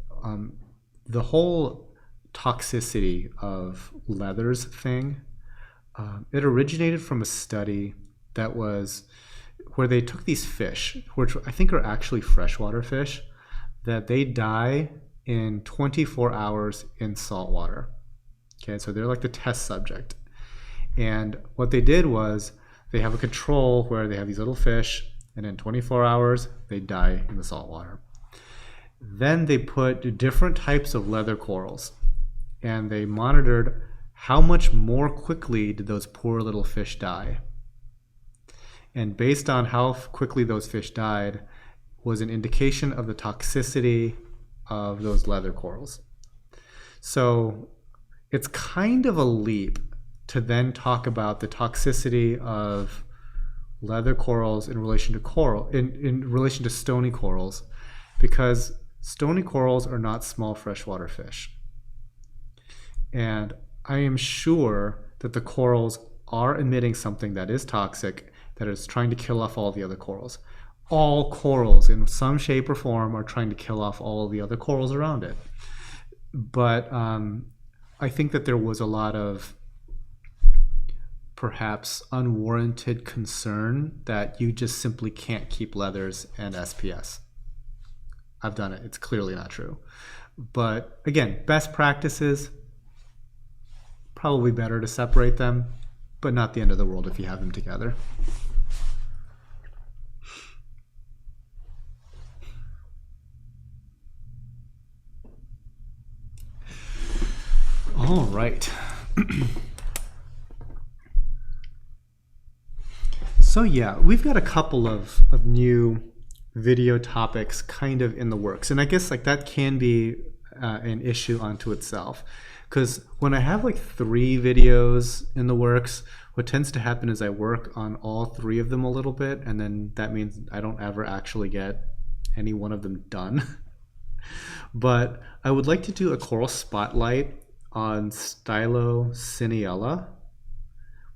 [SPEAKER 1] the whole toxicity of leathers thing, it originated from a study that was where they took these fish, which I think are actually freshwater fish, that they die in 24 hours in salt water. Okay, so they're like the test subject. And what they did was they have a control where they have these little fish, and in 24 hours, they die in the salt water. Then they put different types of leather corals, and they monitored how much more quickly did those poor little fish die. And based on how quickly those fish died was an indication of the toxicity of those leather corals. So it's kind of a leap to then talk about the toxicity of leather corals in relation to in relation to stony corals, because stony corals are not small freshwater fish. And I am sure that the corals are emitting something that is toxic, that is trying to kill off all the other corals. All corals in some shape or form are trying to kill off all the other corals around it. But I think that there was a lot of perhaps unwarranted concern that you just simply can't keep leathers and SPS. I've done it. It's clearly not true. But again, best practices, probably better to separate them, but not the end of the world if you have them together. All right. So yeah, we've got a couple of new video topics kind of in the works. And I guess like that can be an issue unto itself. Because when I have like 3 videos in the works, what tends to happen is I work on all 3 of them a little bit, and then that means I don't ever actually get any one of them done. But I would like to do a coral spotlight on Stylociniella,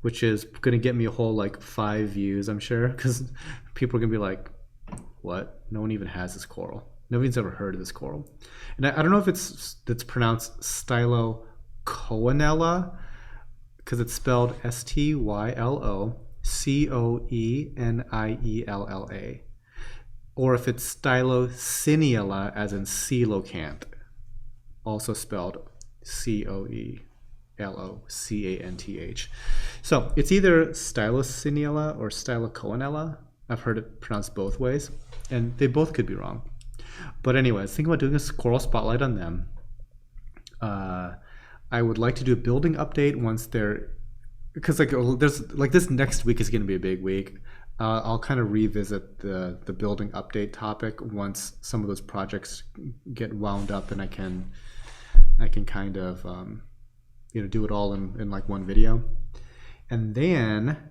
[SPEAKER 1] which is going to get me a whole like 5 views, I'm sure, because people are going to be like, what? No one even has this coral. Nobody's ever heard of this coral. And I don't know if it's pronounced Stylocoenella, because it's spelled Styloconiella, or if it's Stylociniella as in coelacanth, also spelled Coelocanth. So it's either Stylociniella or Stylocoenella. I've heard it pronounced both ways, and they both could be wrong. But anyways, think about doing a coral spotlight on them. I would like to do a building update once they're, because like there's like this next week is going to be a big week. I'll kind of revisit the building update topic once some of those projects get wound up, and I can kind of do it all in like one video. And then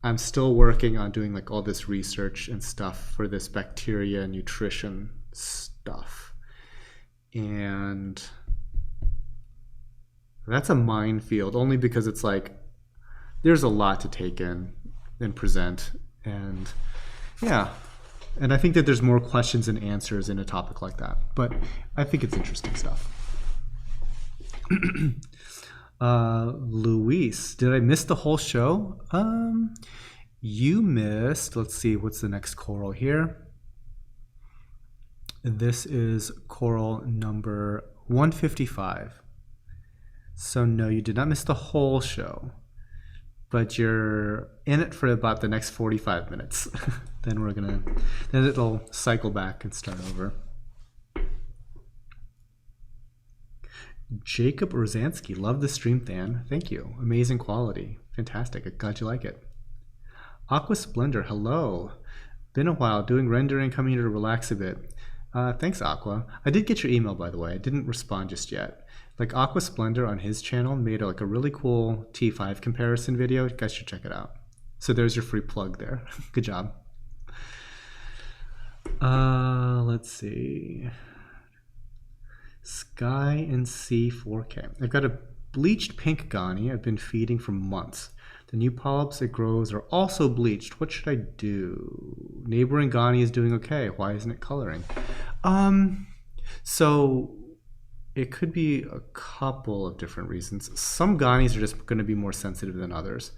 [SPEAKER 1] I'm still working on doing like all this research and stuff for this bacteria nutrition stuff. And that's a minefield, only because it's like there's a lot to take in and present. And yeah, and I think that there's more questions and answers in a topic like that. But I think it's interesting stuff. Luis, did I miss the whole show? You missed, let's see, what's the next coral here? This is coral number 155. So no, you did not miss the whole show, but you're in it for about the next 45 minutes. then it'll cycle back and start over. Jacob Rosansky, love the stream, Than. Thank you. Amazing quality. Fantastic. I'm glad you like it. Aqua Splendor, hello. Been a while, doing rendering, coming here to relax a bit. Thanks, Aqua. I did get your email, by the way. I didn't respond just yet. Like Aqua Splendor on his channel made like a really cool T5 comparison video. You guys should check it out. So there's your free plug there. Good job. Let's see. Sky and Sea 4K. I've got a bleached pink Ghani I've been feeding for months. The new polyps it grows are also bleached. What should I do? Neighboring Ghani is doing okay. Why isn't it coloring? So it could be a couple of different reasons. Some Ghanis are just going to be more sensitive than others.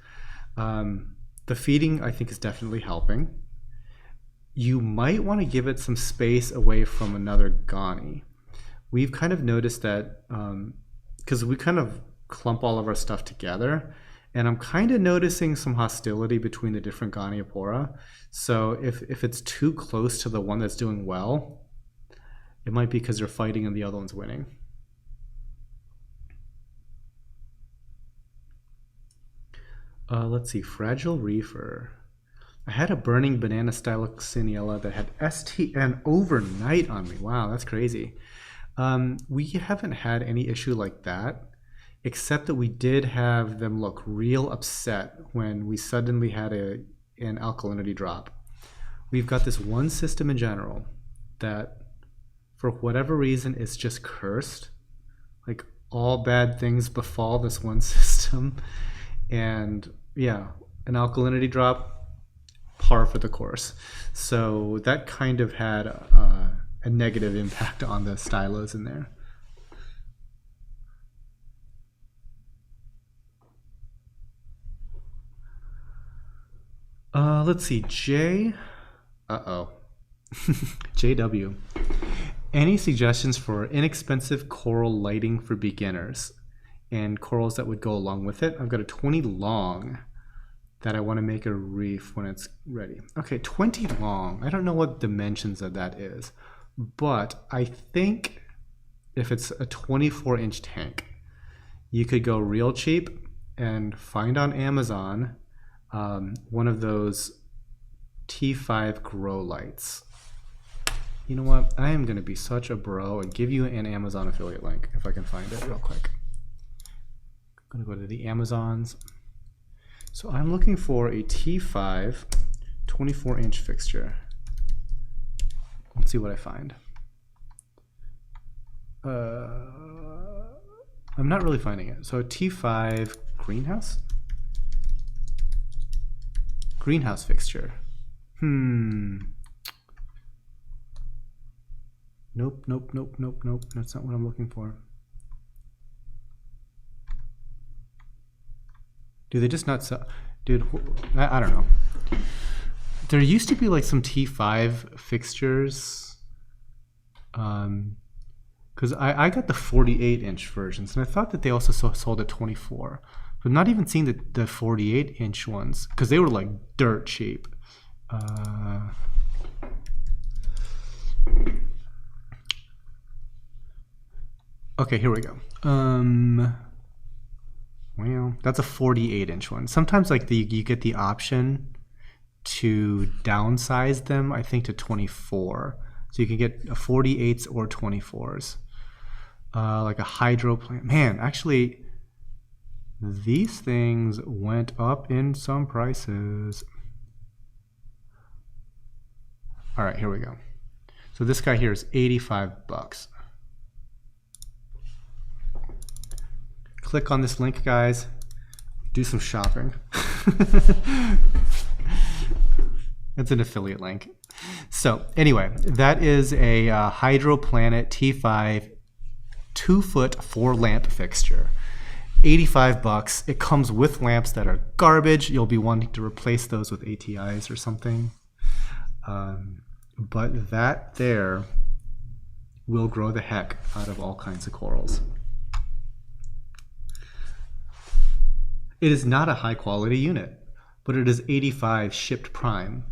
[SPEAKER 1] The feeding, I think, is definitely helping. You might want to give it some space away from another Ghani. We've kind of noticed that because we kind of clump all of our stuff together, and I'm kind of noticing some hostility between the different Ghaniopora. So if it's too close to the one that's doing well, it might be because they're fighting and the other one's winning. Let's see, Fragile Reefer. I had a burning banana styloxiniella that had STN overnight on me. Wow, that's crazy. We haven't had any issue like that, except that we did have them look real upset when we suddenly had an alkalinity drop. We've got this one system in general that, for whatever reason, is just cursed. Like, all bad things befall this one system. And yeah, an alkalinity drop, par for the course. So that kind of had a negative impact on the stylos in there. Let's see, JW. Any suggestions for inexpensive coral lighting for beginners and corals that would go along with it? I've got a 20 long that I want to make a reef when it's ready. Okay, 20 long. I don't know what dimensions of that is, but I think if it's a 24-inch tank, you could go real cheap and find on Amazon one of those T5 grow lights. You know what? I am going to be such a bro and give you an Amazon affiliate link if I can find it real quick. I'm going to go to the Amazons. So I'm looking for a T5 24-inch fixture. Let's see what I find. I'm not really finding it. So T5 greenhouse? Greenhouse fixture. Nope. That's not what I'm looking for. Do they just not sell? Dude, I don't know. There used to be like some T5 fixtures. Because I got the 48-inch versions, and I thought that they also sold a 24. But I'm not even seeing the 48-inch ones, because they were like dirt cheap. Okay, here we go. Well, that's a 48-inch one. Sometimes like you get the option to downsize them, I think, to 24. So you can get a 48s or 24s. Like a hydro plant. Man, actually, these things went up in some prices. All right, here we go. So this guy here is 85 bucks. Click on this link, guys. Do some shopping. It's an affiliate link. So anyway, that is a Hydroplanet T5 2-foot 4-lamp fixture. 85 bucks. It comes with lamps that are garbage. You'll be wanting to replace those with ATIs or something. But that there will grow the heck out of all kinds of corals. It is not a high quality unit, but it is 85 shipped prime.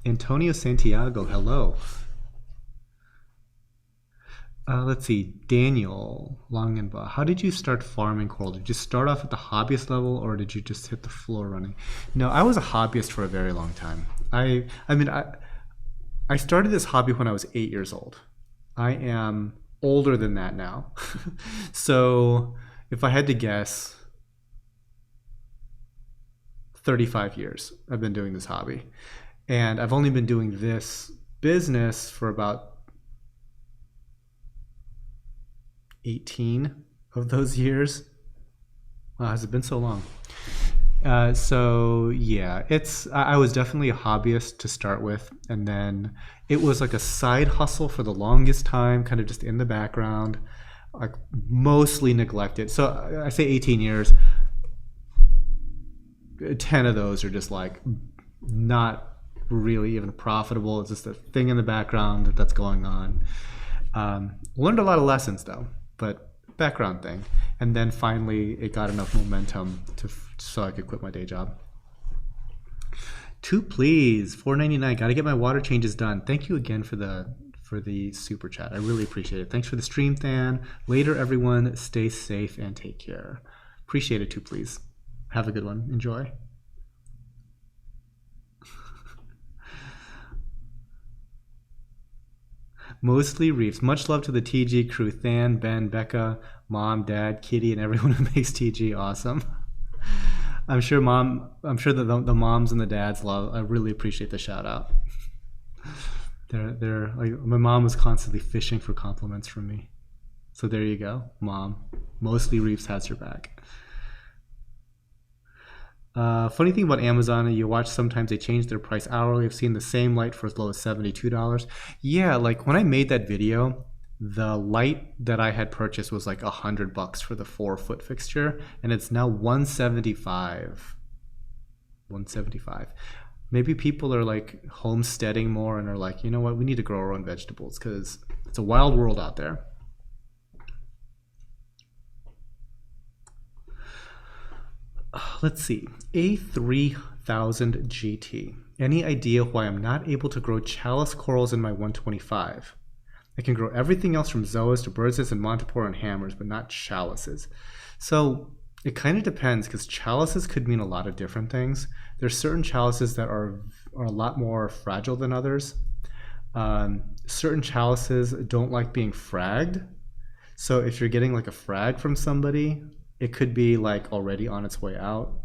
[SPEAKER 1] Antonio Santiago, hello. Let's see, Daniel Langenbach. How did you start farming coral? Did you start off at the hobbyist level, or did you just hit the floor running? No, I was a hobbyist for a very long time. I started this hobby when I was 8 years old. I am older than that now. So if I had to guess, 35 years I've been doing this hobby. And I've only been doing this business for about 18 of those years. Wow, has it been so long? So yeah, I was definitely a hobbyist to start with, and then it was like a side hustle for the longest time, kind of just in the background, like mostly neglected. So I say 18 years, 10 of those are just like not really even profitable. It's just a thing in the background that's going on. Learned a lot of lessons though, but background thing. And then finally it got enough momentum so I could quit my day job. Two please, $4.99. Got to get my water changes done. Thank you again for the super chat. I really appreciate it. Thanks for the stream, Than. Later, everyone. Stay safe and take care. Appreciate it. Two please. Have a good one. Enjoy. Mostly reefs. Much love to the TG crew. Than, Ben, Becca, Mom, Dad, Kitty, and everyone who makes TG awesome. I'm sure that the moms and the dads love. I really appreciate the shout out. They're like, my mom was constantly fishing for compliments from me. So there you go, Mom. Mostly Reefs has your back. Funny thing about Amazon, you watch sometimes they change their price hourly. I've seen the same light for as low as $72. Yeah, like when I made that video, the light that I had purchased was like $100 for the 4-foot fixture, and it's now $175. $175. Maybe people are like homesteading more and are like, you know what, we need to grow our own vegetables because it's a wild world out there. Let's see, A3000 GT. Any idea why I'm not able to grow chalice corals in my 125? I can grow everything else from zoas to birds' and montipora and hammers, but not chalices. So it kind of depends, because chalices could mean a lot of different things. There's certain chalices that are a lot more fragile than others. Certain chalices don't like being fragged. So if you're getting like a frag from somebody, it could be like already on its way out.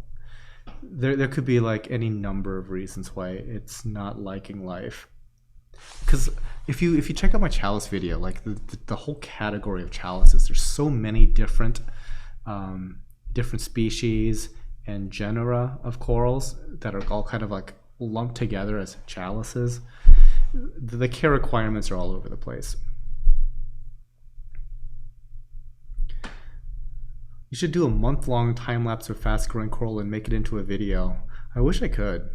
[SPEAKER 1] There could be like any number of reasons why it's not liking life. Because if you check out my chalice video, like the whole category of chalices, there's so many different species and genera of corals that are all kind of like lumped together as chalices. The care requirements are all over the place. You should do a month-long time-lapse of fast-growing coral and make it into a video. I wish I could.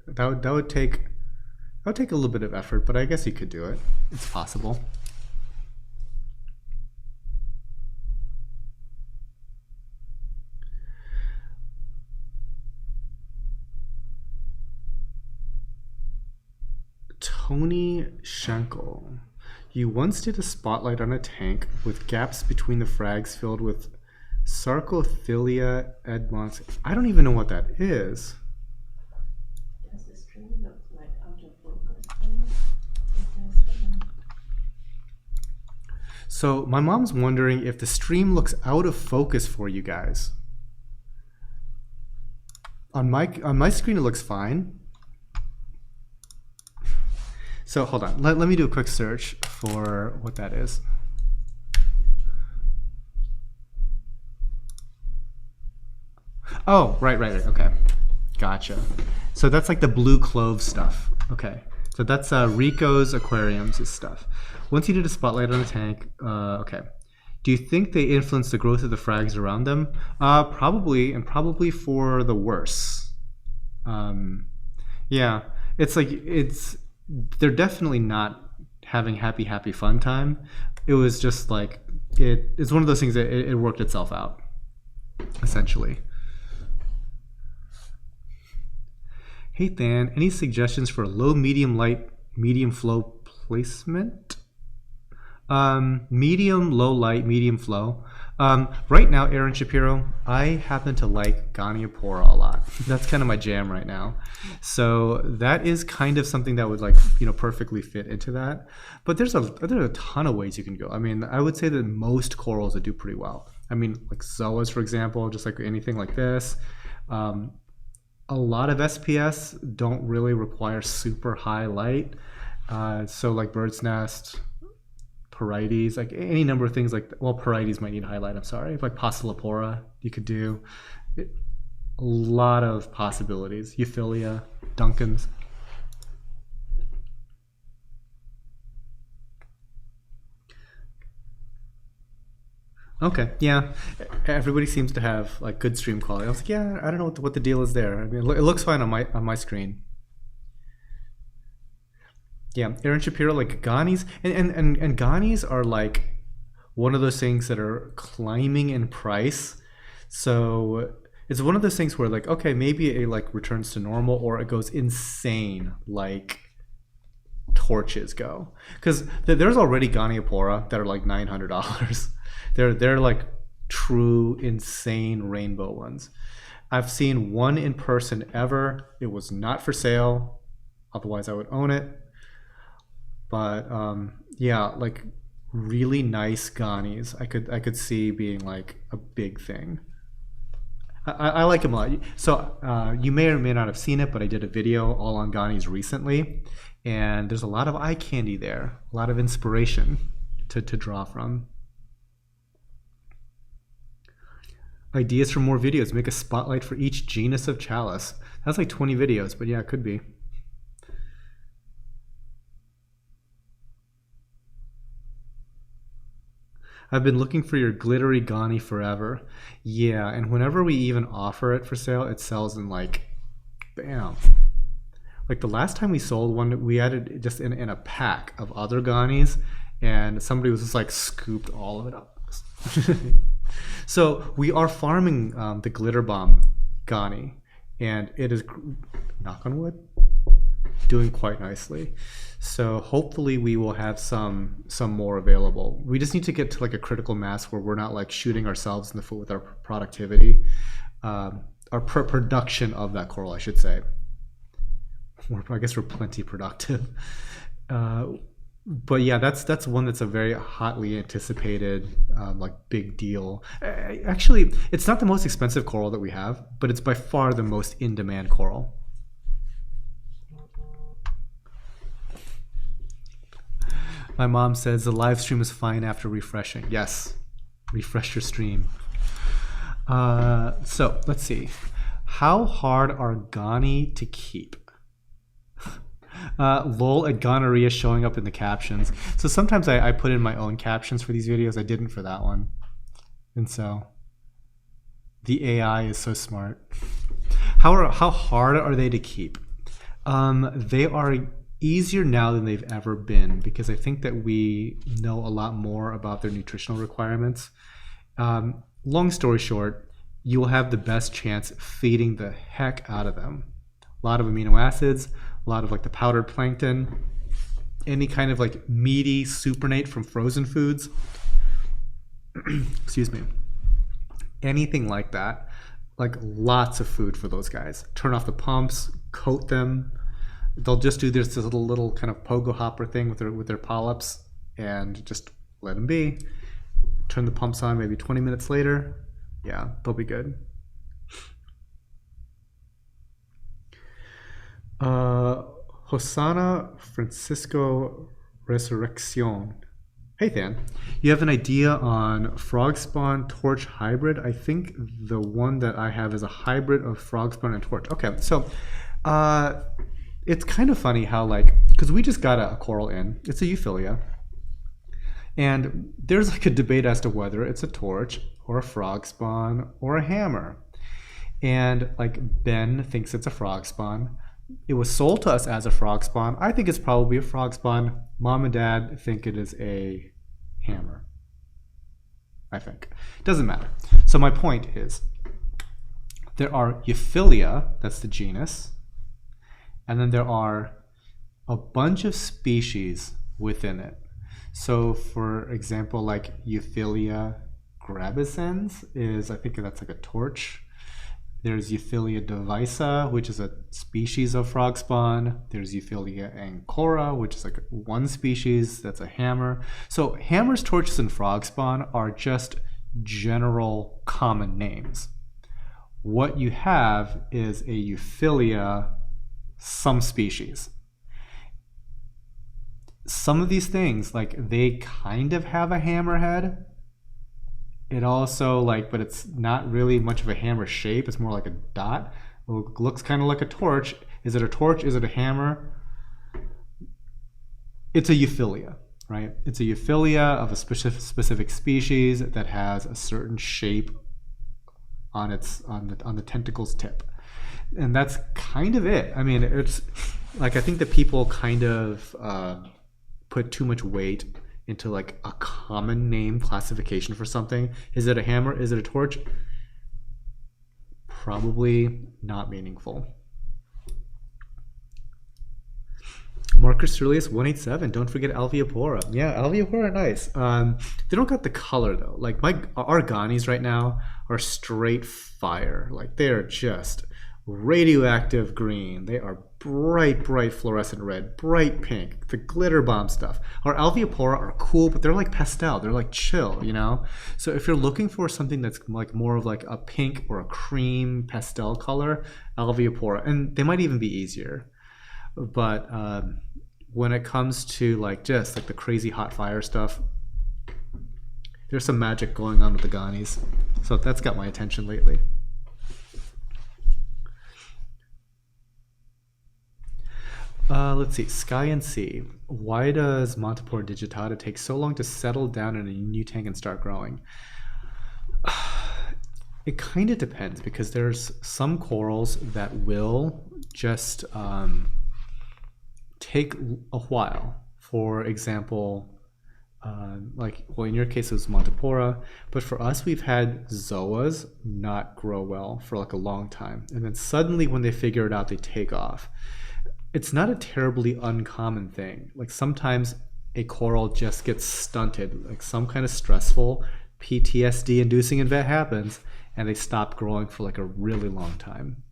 [SPEAKER 1] That would take a little bit of effort, but I guess you could do it. It's possible. Tony Schenkel. You once did a spotlight on a tank with gaps between the frags filled with Euphyllia edmonds. I don't even know what that is.
[SPEAKER 2] Does the stream look like out of focus?
[SPEAKER 1] So my mom's wondering if the stream looks out of focus for you guys. On my screen it looks fine. So hold on, let me do a quick search for what that is. Oh, right, okay, gotcha. So that's like the blue clove stuff. Okay, so that's Rico's Aquariums' stuff. Once you did a spotlight on a tank, okay. Do you think they influence the growth of the frags around them? Probably, and probably for the worse. Yeah, they're definitely not having happy fun time. It was just like, it's one of those things that it worked itself out, essentially. Hey Than, any suggestions for low, medium light, medium flow placement? Medium, low light, medium flow. Right now, Aaron Shapiro, I happen to like Goniopora a lot. That's kind of my jam right now. So that is kind of something that would like, perfectly fit into that. But there's a ton of ways you can go. I mean, I would say that most corals that do pretty well. I mean, like zoas, for example, just like anything like this. A lot of SPS don't really require super high light. So like bird's nest, Porites, like any number of things like that. Well, Porites might need highlight, I'm sorry. Like Postulipora, you could do. A lot of possibilities. Euphyllia, Duncan's. Okay, yeah. Everybody seems to have like good stream quality. I was like, yeah, I don't know what the deal is there. I mean, it looks fine on my screen. Yeah, Aaron Shapiro, like Ghani's, and Ghani's are like one of those things that are climbing in price. So it's one of those things where like, okay, maybe it like returns to normal or it goes insane like torches go. Because there's already Goniopora that are like $900. They're like true insane rainbow ones. I've seen one in person ever. It was not for sale. Otherwise I would own it. But yeah, like really nice Ghanis, I could see being like a big thing. I like them a lot. So you may or may not have seen it, but I did a video all on Ghanis recently, and there's a lot of eye candy there, a lot of inspiration to draw from. Ideas for more videos. Make a spotlight for each genus of chalice. That's like 20 videos, but yeah, it could be. I've been looking for your glittery Ghani forever. Yeah, and whenever we even offer it for sale, it sells in like, bam. Like the last time we sold one, we had it just in a pack of other Ghanis, and somebody was just like scooped all of it up. So we are farming the glitter bomb Ghani, and it is, knock on wood, doing quite nicely. So hopefully we will have some more available. We just need to get to like a critical mass where we're not like shooting ourselves in the foot with our productivity, our production of that coral, I should say. I guess we're plenty productive. But yeah, that's one that's a very hotly anticipated like big deal. Actually, it's not the most expensive coral that we have, but it's by far the most in-demand coral. My mom says the live stream is fine after refreshing. Yes, refresh your stream. So let's see. How hard are Ghani to keep? Lol at gonorrhea showing up in the captions. So sometimes I put in my own captions for these videos. I didn't for that one. And so the AI is so smart. How hard are they to keep? They are easier now than they've ever been because I think that we know a lot more about their nutritional requirements. Long story short, you will have the best chance feeding the heck out of them. A lot of amino acids, a lot of like the powdered plankton, any kind of like meaty supernate from frozen foods. Excuse me. Anything like that. Like lots of food for those guys. Turn off the pumps, coat them. They'll just do this little kind of pogo hopper thing with their polyps and just let them be. Turn the pumps on maybe 20 minutes later. Yeah, they'll be good. Hosanna Francisco Resurreccion. Hey Than, you have an idea on frog spawn torch hybrid? I think the one that I have is a hybrid of frog spawn and torch. Okay, so it's kind of funny how like, because we just got a coral in, it's a Euphyllia, and there's like a debate as to whether it's a torch or a frog spawn or a hammer. And like Ben thinks it's a frog spawn. It was sold to us as a frog spawn. I think it's probably a frog spawn. Mom and Dad think it is a hammer. I think. It doesn't matter. So my point is, there are Euphyllia, that's the genus, and then there are a bunch of species within it. So for example, like Euphyllia grabescens is, I think that's like a torch. There's Euphyllia divisa, which is a species of frog spawn. There's Euphyllia ancora, which is like one species that's a hammer. So hammers, torches, and frog spawn are just general common names. What you have is a Euphyllia, some species. Some of these things, like they kind of have a hammerhead. It also like, but it's not really much of a hammer shape. It's more like a dot. It looks kind of like a torch. Is it a torch? Is it a hammer? It's a Euphyllia, right? It's a Euphyllia of a specific species that has a certain shape on the tentacle's tip, and that's kind of it. I mean, it's like I think that people kind of put too much weight into like a common name classification for something. Is it a hammer? Is it a torch? Probably not meaningful. Marcus Aurelius 187. Don't forget Alveopora. Yeah, Alveopora are nice. They don't got the color though. Like our Ganis right now are straight fire. Like they are just radioactive green. They are bright fluorescent red, bright pink, the glitter bomb stuff. Our Alveopora are cool, but they're like pastel. They're like chill, you know? So if you're looking for something that's like more of like a pink or a cream pastel color, Alveopora, and they might even be easier. But when it comes to like just like the crazy hot fire stuff, there's some magic going on with the Ganis. So that's got my attention lately. Let's see, Sky and Sea. Why does Montipora digitata take so long to settle down in a new tank and start growing? It kind of depends, because there's some corals that will just take a while. For example, like, well, in your case it was Montipora, but for us we've had zoas not grow well for like a long time, and then suddenly when they figure it out, they take off. It's not a terribly uncommon thing. Like sometimes a coral just gets stunted, like some kind of stressful PTSD inducing event happens, and they stop growing for like a really long time.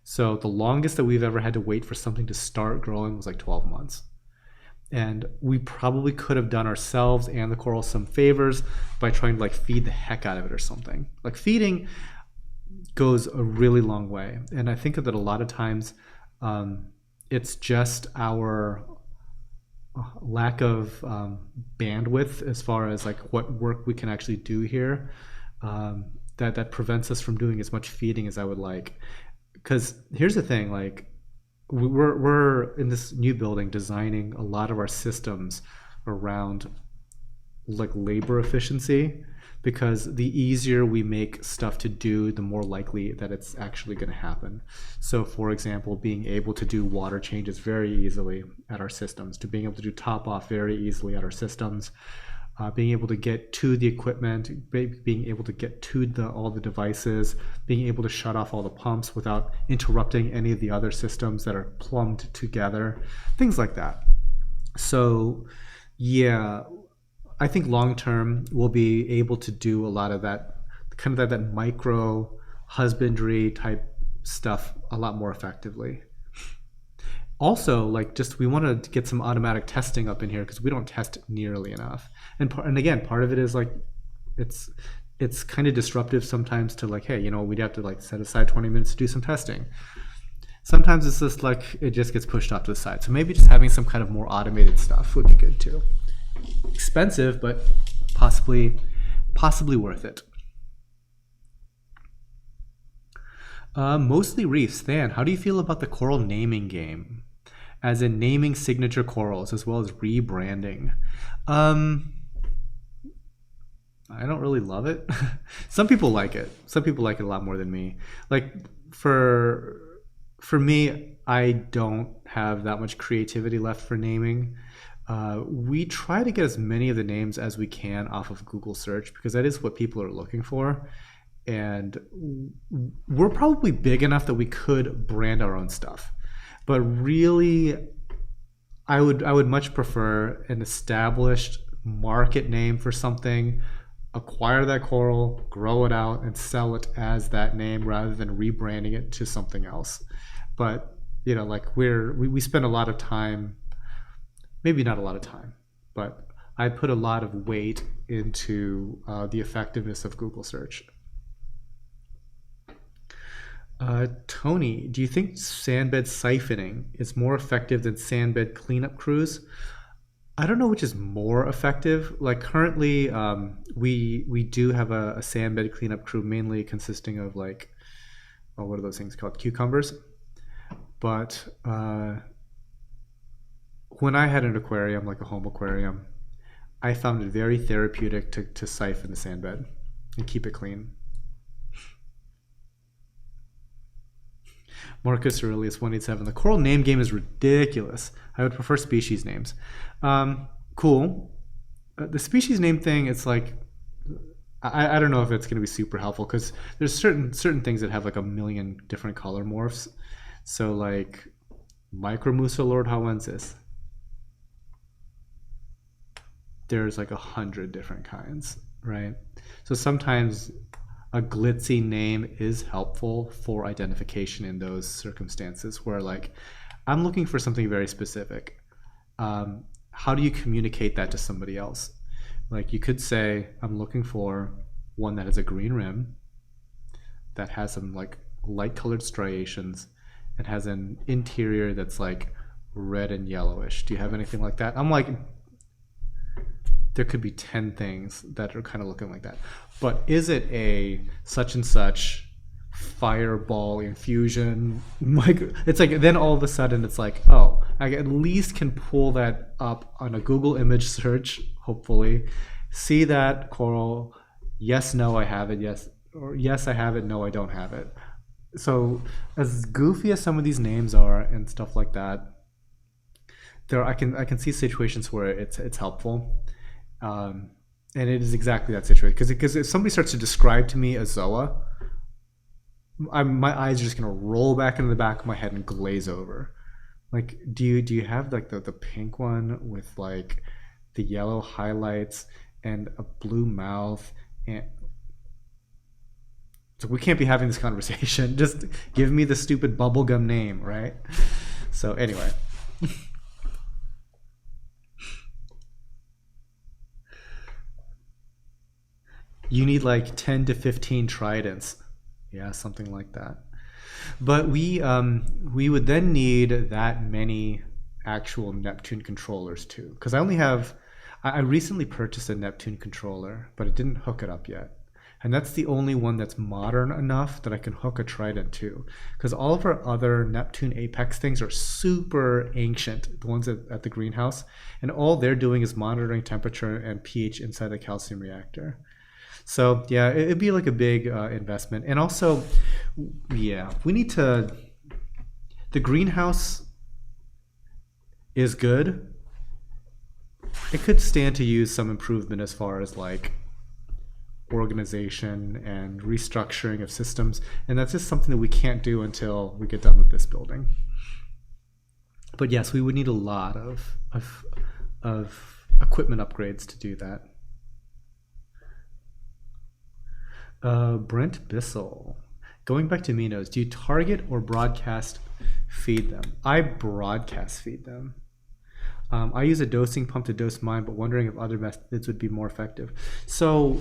[SPEAKER 1] So the longest that we've ever had to wait for something to start growing was like 12 months. And we probably could have done ourselves and the coral some favors by trying to like feed the heck out of it or something. Like feeding goes a really long way. And I think that a lot of times it's just our lack of bandwidth as far as like what work we can actually do here that prevents us from doing as much feeding as I would like. Because here's the thing, like we're in this new building designing a lot of our systems around like labor efficiency, because the easier we make stuff to do, the more likely that it's actually going to happen. So for example, being able to do water changes very easily at our systems, to being able to do top off very easily at our systems, being able to get to the equipment, being able to get to all the devices, being able to shut off all the pumps without interrupting any of the other systems that are plumbed together, things like that. So yeah, I think long term we'll be able to do a lot of that, kind of that micro husbandry type stuff a lot more effectively. Also, like, just we want to get some automatic testing up in here, because we don't test nearly enough. And again, part of it is like it's kind of disruptive sometimes to like, hey, you know, we'd have to like set aside 20 minutes to do some testing. Sometimes it's just like it just gets pushed off to the side. So maybe just having some kind of more automated stuff would be good too. Expensive, but possibly worth it. Mostly reefs. Than, how do you feel about the coral naming game? As in naming signature corals as well as rebranding. I don't really love it. Some people like it. Some people like it a lot more than me. Like for me, I don't have that much creativity left for naming. We try to get as many of the names as we can off of Google search, because that is what people are looking for. And we're probably big enough that we could brand our own stuff. But really, I would much prefer an established market name for something, acquire that coral, grow it out, and sell it as that name rather than rebranding it to something else. But like we spend a lot of time, maybe not a lot of time, but I put a lot of weight into the effectiveness of Google search. Tony, do you think sandbed siphoning is more effective than sandbed cleanup crews? I don't know which is more effective. Like currently, we do have a sandbed cleanup crew mainly consisting of like, what are those things called? Cucumbers. But when I had an aquarium, like a home aquarium, I found it very therapeutic to siphon the sandbed and keep it clean. Marcus Aurelius 187. The coral name game is ridiculous. I would prefer species names. Cool. The species name thing, it's like, I don't know if it's going to be super helpful because there's certain things that have like a million different color morphs. So like Micromusa lordhowensis, there's like 100 different kinds, right? So sometimes a glitzy name is helpful for identification in those circumstances where like I'm looking for something very specific. How do you communicate that to somebody else? Like you could say, I'm looking for one that has a green rim, that has some like light colored striations, and has an interior that's like red and yellowish. Do you have anything like that? I'm like, there could be 10 things that are kind of looking like that. But is it a such and such fireball infusion? It's like, then all of a sudden it's like, oh, I at least can pull that up on a Google image search, hopefully, see that coral, yes, no, I have it, yes, or yes, I have it, no, I don't have it. So as goofy as some of these names are and stuff like that, I can see situations where it's helpful. And it is exactly that situation. Because if somebody starts to describe to me a zoa, my eyes are just gonna roll back into the back of my head and glaze over. Like, do you have like the pink one with like the yellow highlights and a blue mouth? And so we can't be having this conversation. Just give me the stupid bubblegum name, right? So anyway. You need like 10 to 15 tridents. Yeah, something like that. But we would then need that many actual Neptune controllers too. Because I recently purchased a Neptune controller, but it didn't hook it up yet. And that's the only one that's modern enough that I can hook a trident to. Because all of our other Neptune Apex things are super ancient, the ones at the greenhouse. And all they're doing is monitoring temperature and pH inside the calcium reactor. So yeah, it'd be like a big investment. And also, yeah, the greenhouse is good. It could stand to use some improvement as far as like organization and restructuring of systems. And that's just something that we can't do until we get done with this building. But yes, we would need a lot of equipment upgrades to do that. Brent Bissell, going back to Minos, do you target or broadcast feed them? I broadcast feed them. I use a dosing pump to dose mine, but wondering if other methods would be more effective. So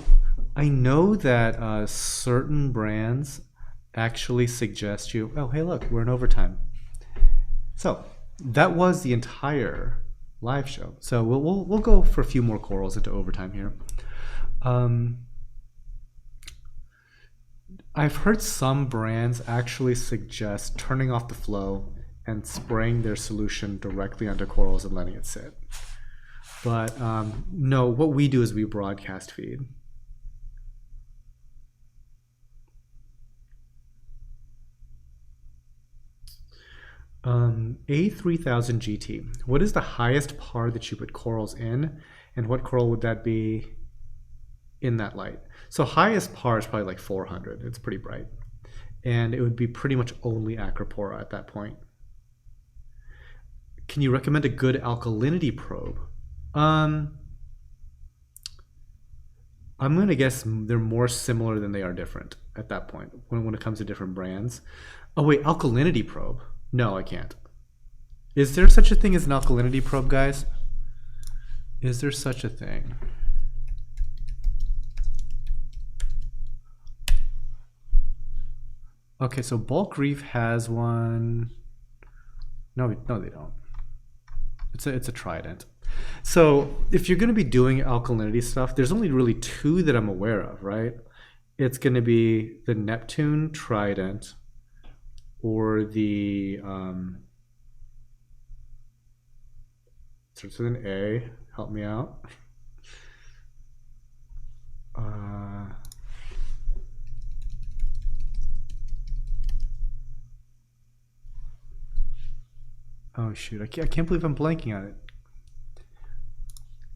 [SPEAKER 1] I know that certain brands actually suggest you, oh, hey, look, we're in overtime. So that was the entire live show. So we'll go for a few more corals into overtime here. I've heard some brands actually suggest turning off the flow and spraying their solution directly onto corals and letting it sit. But no, what we do is we broadcast feed. A3000 GT, what is the highest par that you put corals in, and what coral would that be in that light? So highest par is probably like 400. It's pretty bright. And it would be pretty much only acropora at that point. Can you recommend a good alkalinity probe? I'm going to guess they're more similar than they are different at that point when it comes to different brands. Oh, wait, alkalinity probe. No, I can't. Is there such a thing as an alkalinity probe, guys? Is there such a thing? Okay, so Bulk Reef has one. No, they don't. It's a Trident. So if you're going to be doing alkalinity stuff, there's only really two that I'm aware of, right? It's going to be the Neptune Trident or the starts with an A. Help me out. Oh shoot, I can't believe I'm blanking on it.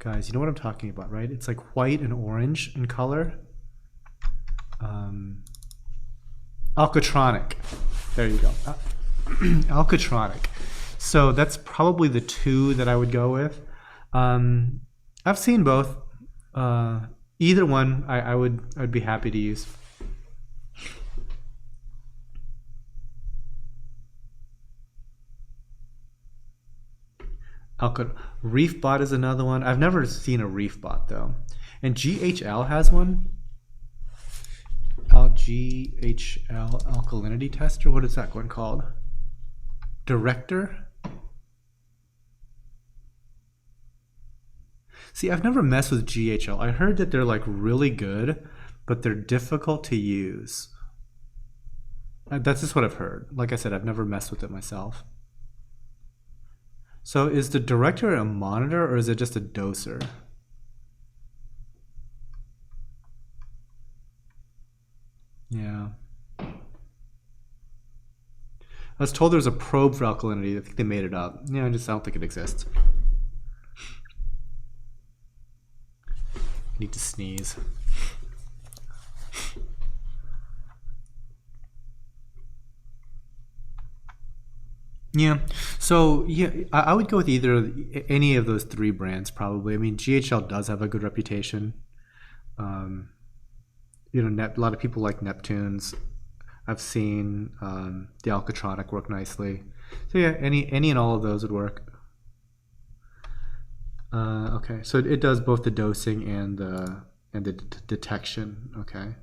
[SPEAKER 1] Guys, you know what I'm talking about, right? It's like white and orange in color. Alcatronic. There you go. Alcatronic. So that's probably the two that I would go with. I've seen both. Either one I'd be happy to use. Reef Bot is another one. I've never seen a Reef Bot though. And GHL has one. GHL Alkalinity Tester. What is that one called? Director? See, I've never messed with GHL. I heard that they're like really good, but they're difficult to use. That's just what I've heard. Like I said, I've never messed with it myself. So is the director a monitor or is it just a doser? Yeah. I was told there was a probe for alkalinity. I think they made it up. Yeah, I don't think it exists. I need to sneeze. Yeah, so yeah, I would go with any of those three brands probably. I mean, GHL does have a good reputation. You know, a lot of people like Neptunes. I've seen the Alcatronic work nicely. So yeah, any and all of those would work. Okay, so it does both the dosing and the detection. Okay.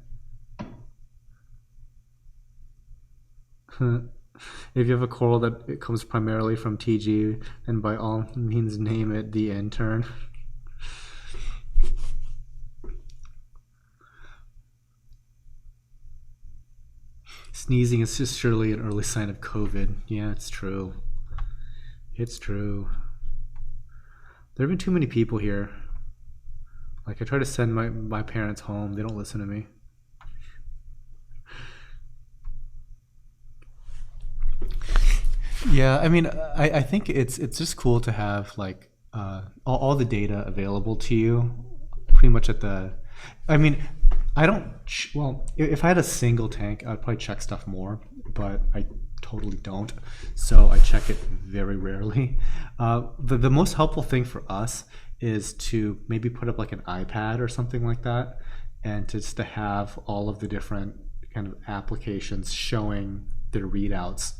[SPEAKER 1] If you have a coral that it comes primarily from TG, then by all means name it the intern. Sneezing is just surely an early sign of COVID. Yeah, it's true. It's true. There have been too many people here. Like I try to send my parents home. They don't listen to me. Yeah, I mean, I think it's just cool to have like all the data available to you, pretty much at the. I mean, I don't. Well, if I had a single tank, I'd probably check stuff more, but I totally don't. So I check it very rarely. The most helpful thing for us is to maybe put up like an iPad or something like that, and just to have all of the different kind of applications showing their readouts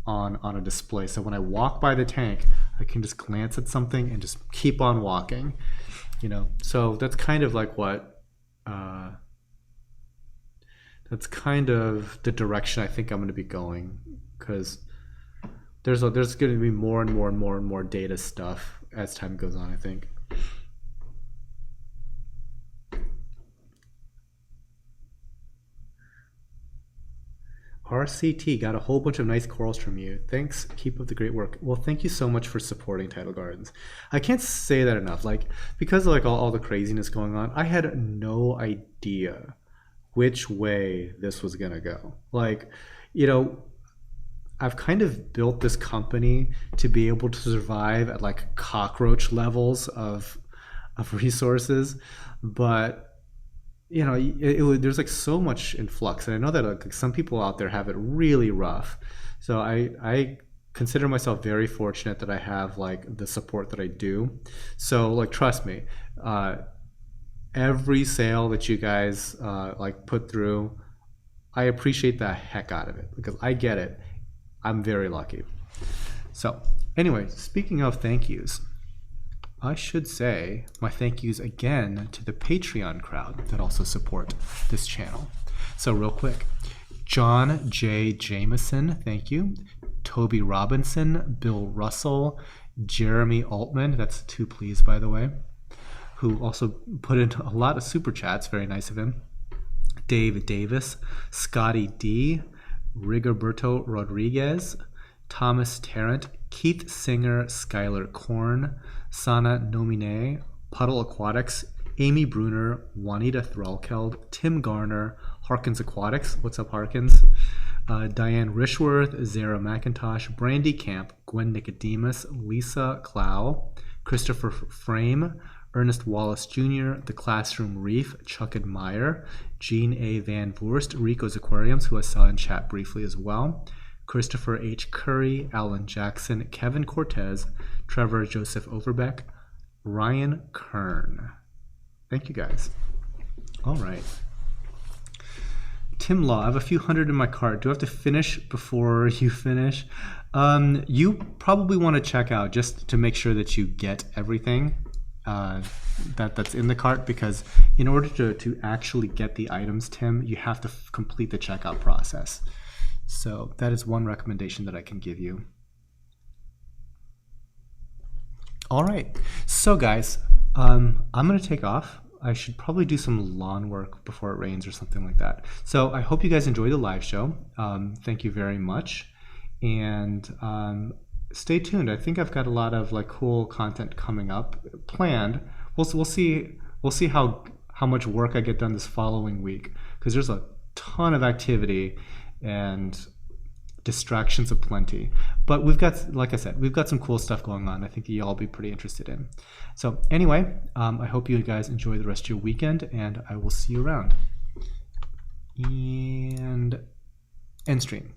[SPEAKER 1] on a display. So when I walk by the tank, I can just glance at something and just keep on walking, you know. So that's kind of like what that's kind of the direction I think I'm going to be going, because there's going to be more and more and more and more data stuff as time goes on, I think. RCT got a whole bunch of nice corals from you. Thanks. Keep up the great work. Well, thank you so much for supporting Tidal Gardens. I can't say that enough. Like, because of like all the craziness going on, I had no idea which way this was gonna go. Like, you know, I've kind of built this company to be able to survive at like cockroach levels of resources, but you know, there's like so much in flux, and I know that like some people out there have it really rough. So I consider myself very fortunate that I have like the support that I do. So like, trust me, every sale that you guys like put through. I appreciate the heck out of it because I get it. I'm very lucky. So anyway, speaking of thank yous, I should say my thank yous again to the Patreon crowd that also support this channel. So real quick, John J. Jameson, thank you. Toby Robinson, Bill Russell, Jeremy Altman, that's 2 please by the way, who also put in a lot of super chats, very nice of him. Dave Davis, Scotty D, Rigoberto Rodriguez, Thomas Tarrant, Keith Singer, Skylar Korn, Sana Nomine, Puddle Aquatics, Amy Bruner, Juanita Threlkeld, Tim Garner, Harkins Aquatics, what's up Harkins? Diane Rishworth, Zara McIntosh, Brandy Camp, Gwen Nicodemus, Lisa Clow, Christopher Frame, Ernest Wallace Jr., The Classroom Reef, Chuck Admire, Jean A. Van Voorst, Rico's Aquariums, who I saw in chat briefly as well, Christopher H. Curry, Alan Jackson, Kevin Cortez, Trevor Joseph Overbeck, Ryan Kern. Thank you guys. All right. Tim Law, I have a few hundred in my cart. Do I have to finish before you finish? You probably want to check out just to make sure that you get everything that's in the cart, because in order to actually get the items, Tim, you have to complete the checkout process. So that is one recommendation that I can give you. All right, so guys, I'm gonna take off. I should probably do some lawn work before it rains or something like that. So I hope you guys enjoy the live show. Thank you very much, and stay tuned. I think I've got a lot of like cool content coming up planned. We'll see how much work I get done this following week, because there's a ton of activity and distractions aplenty. But we've got, like I said, we've got some cool stuff going on I think that y'all be pretty interested in. So anyway, I hope you guys enjoy the rest of your weekend, and I will see you around. And end stream.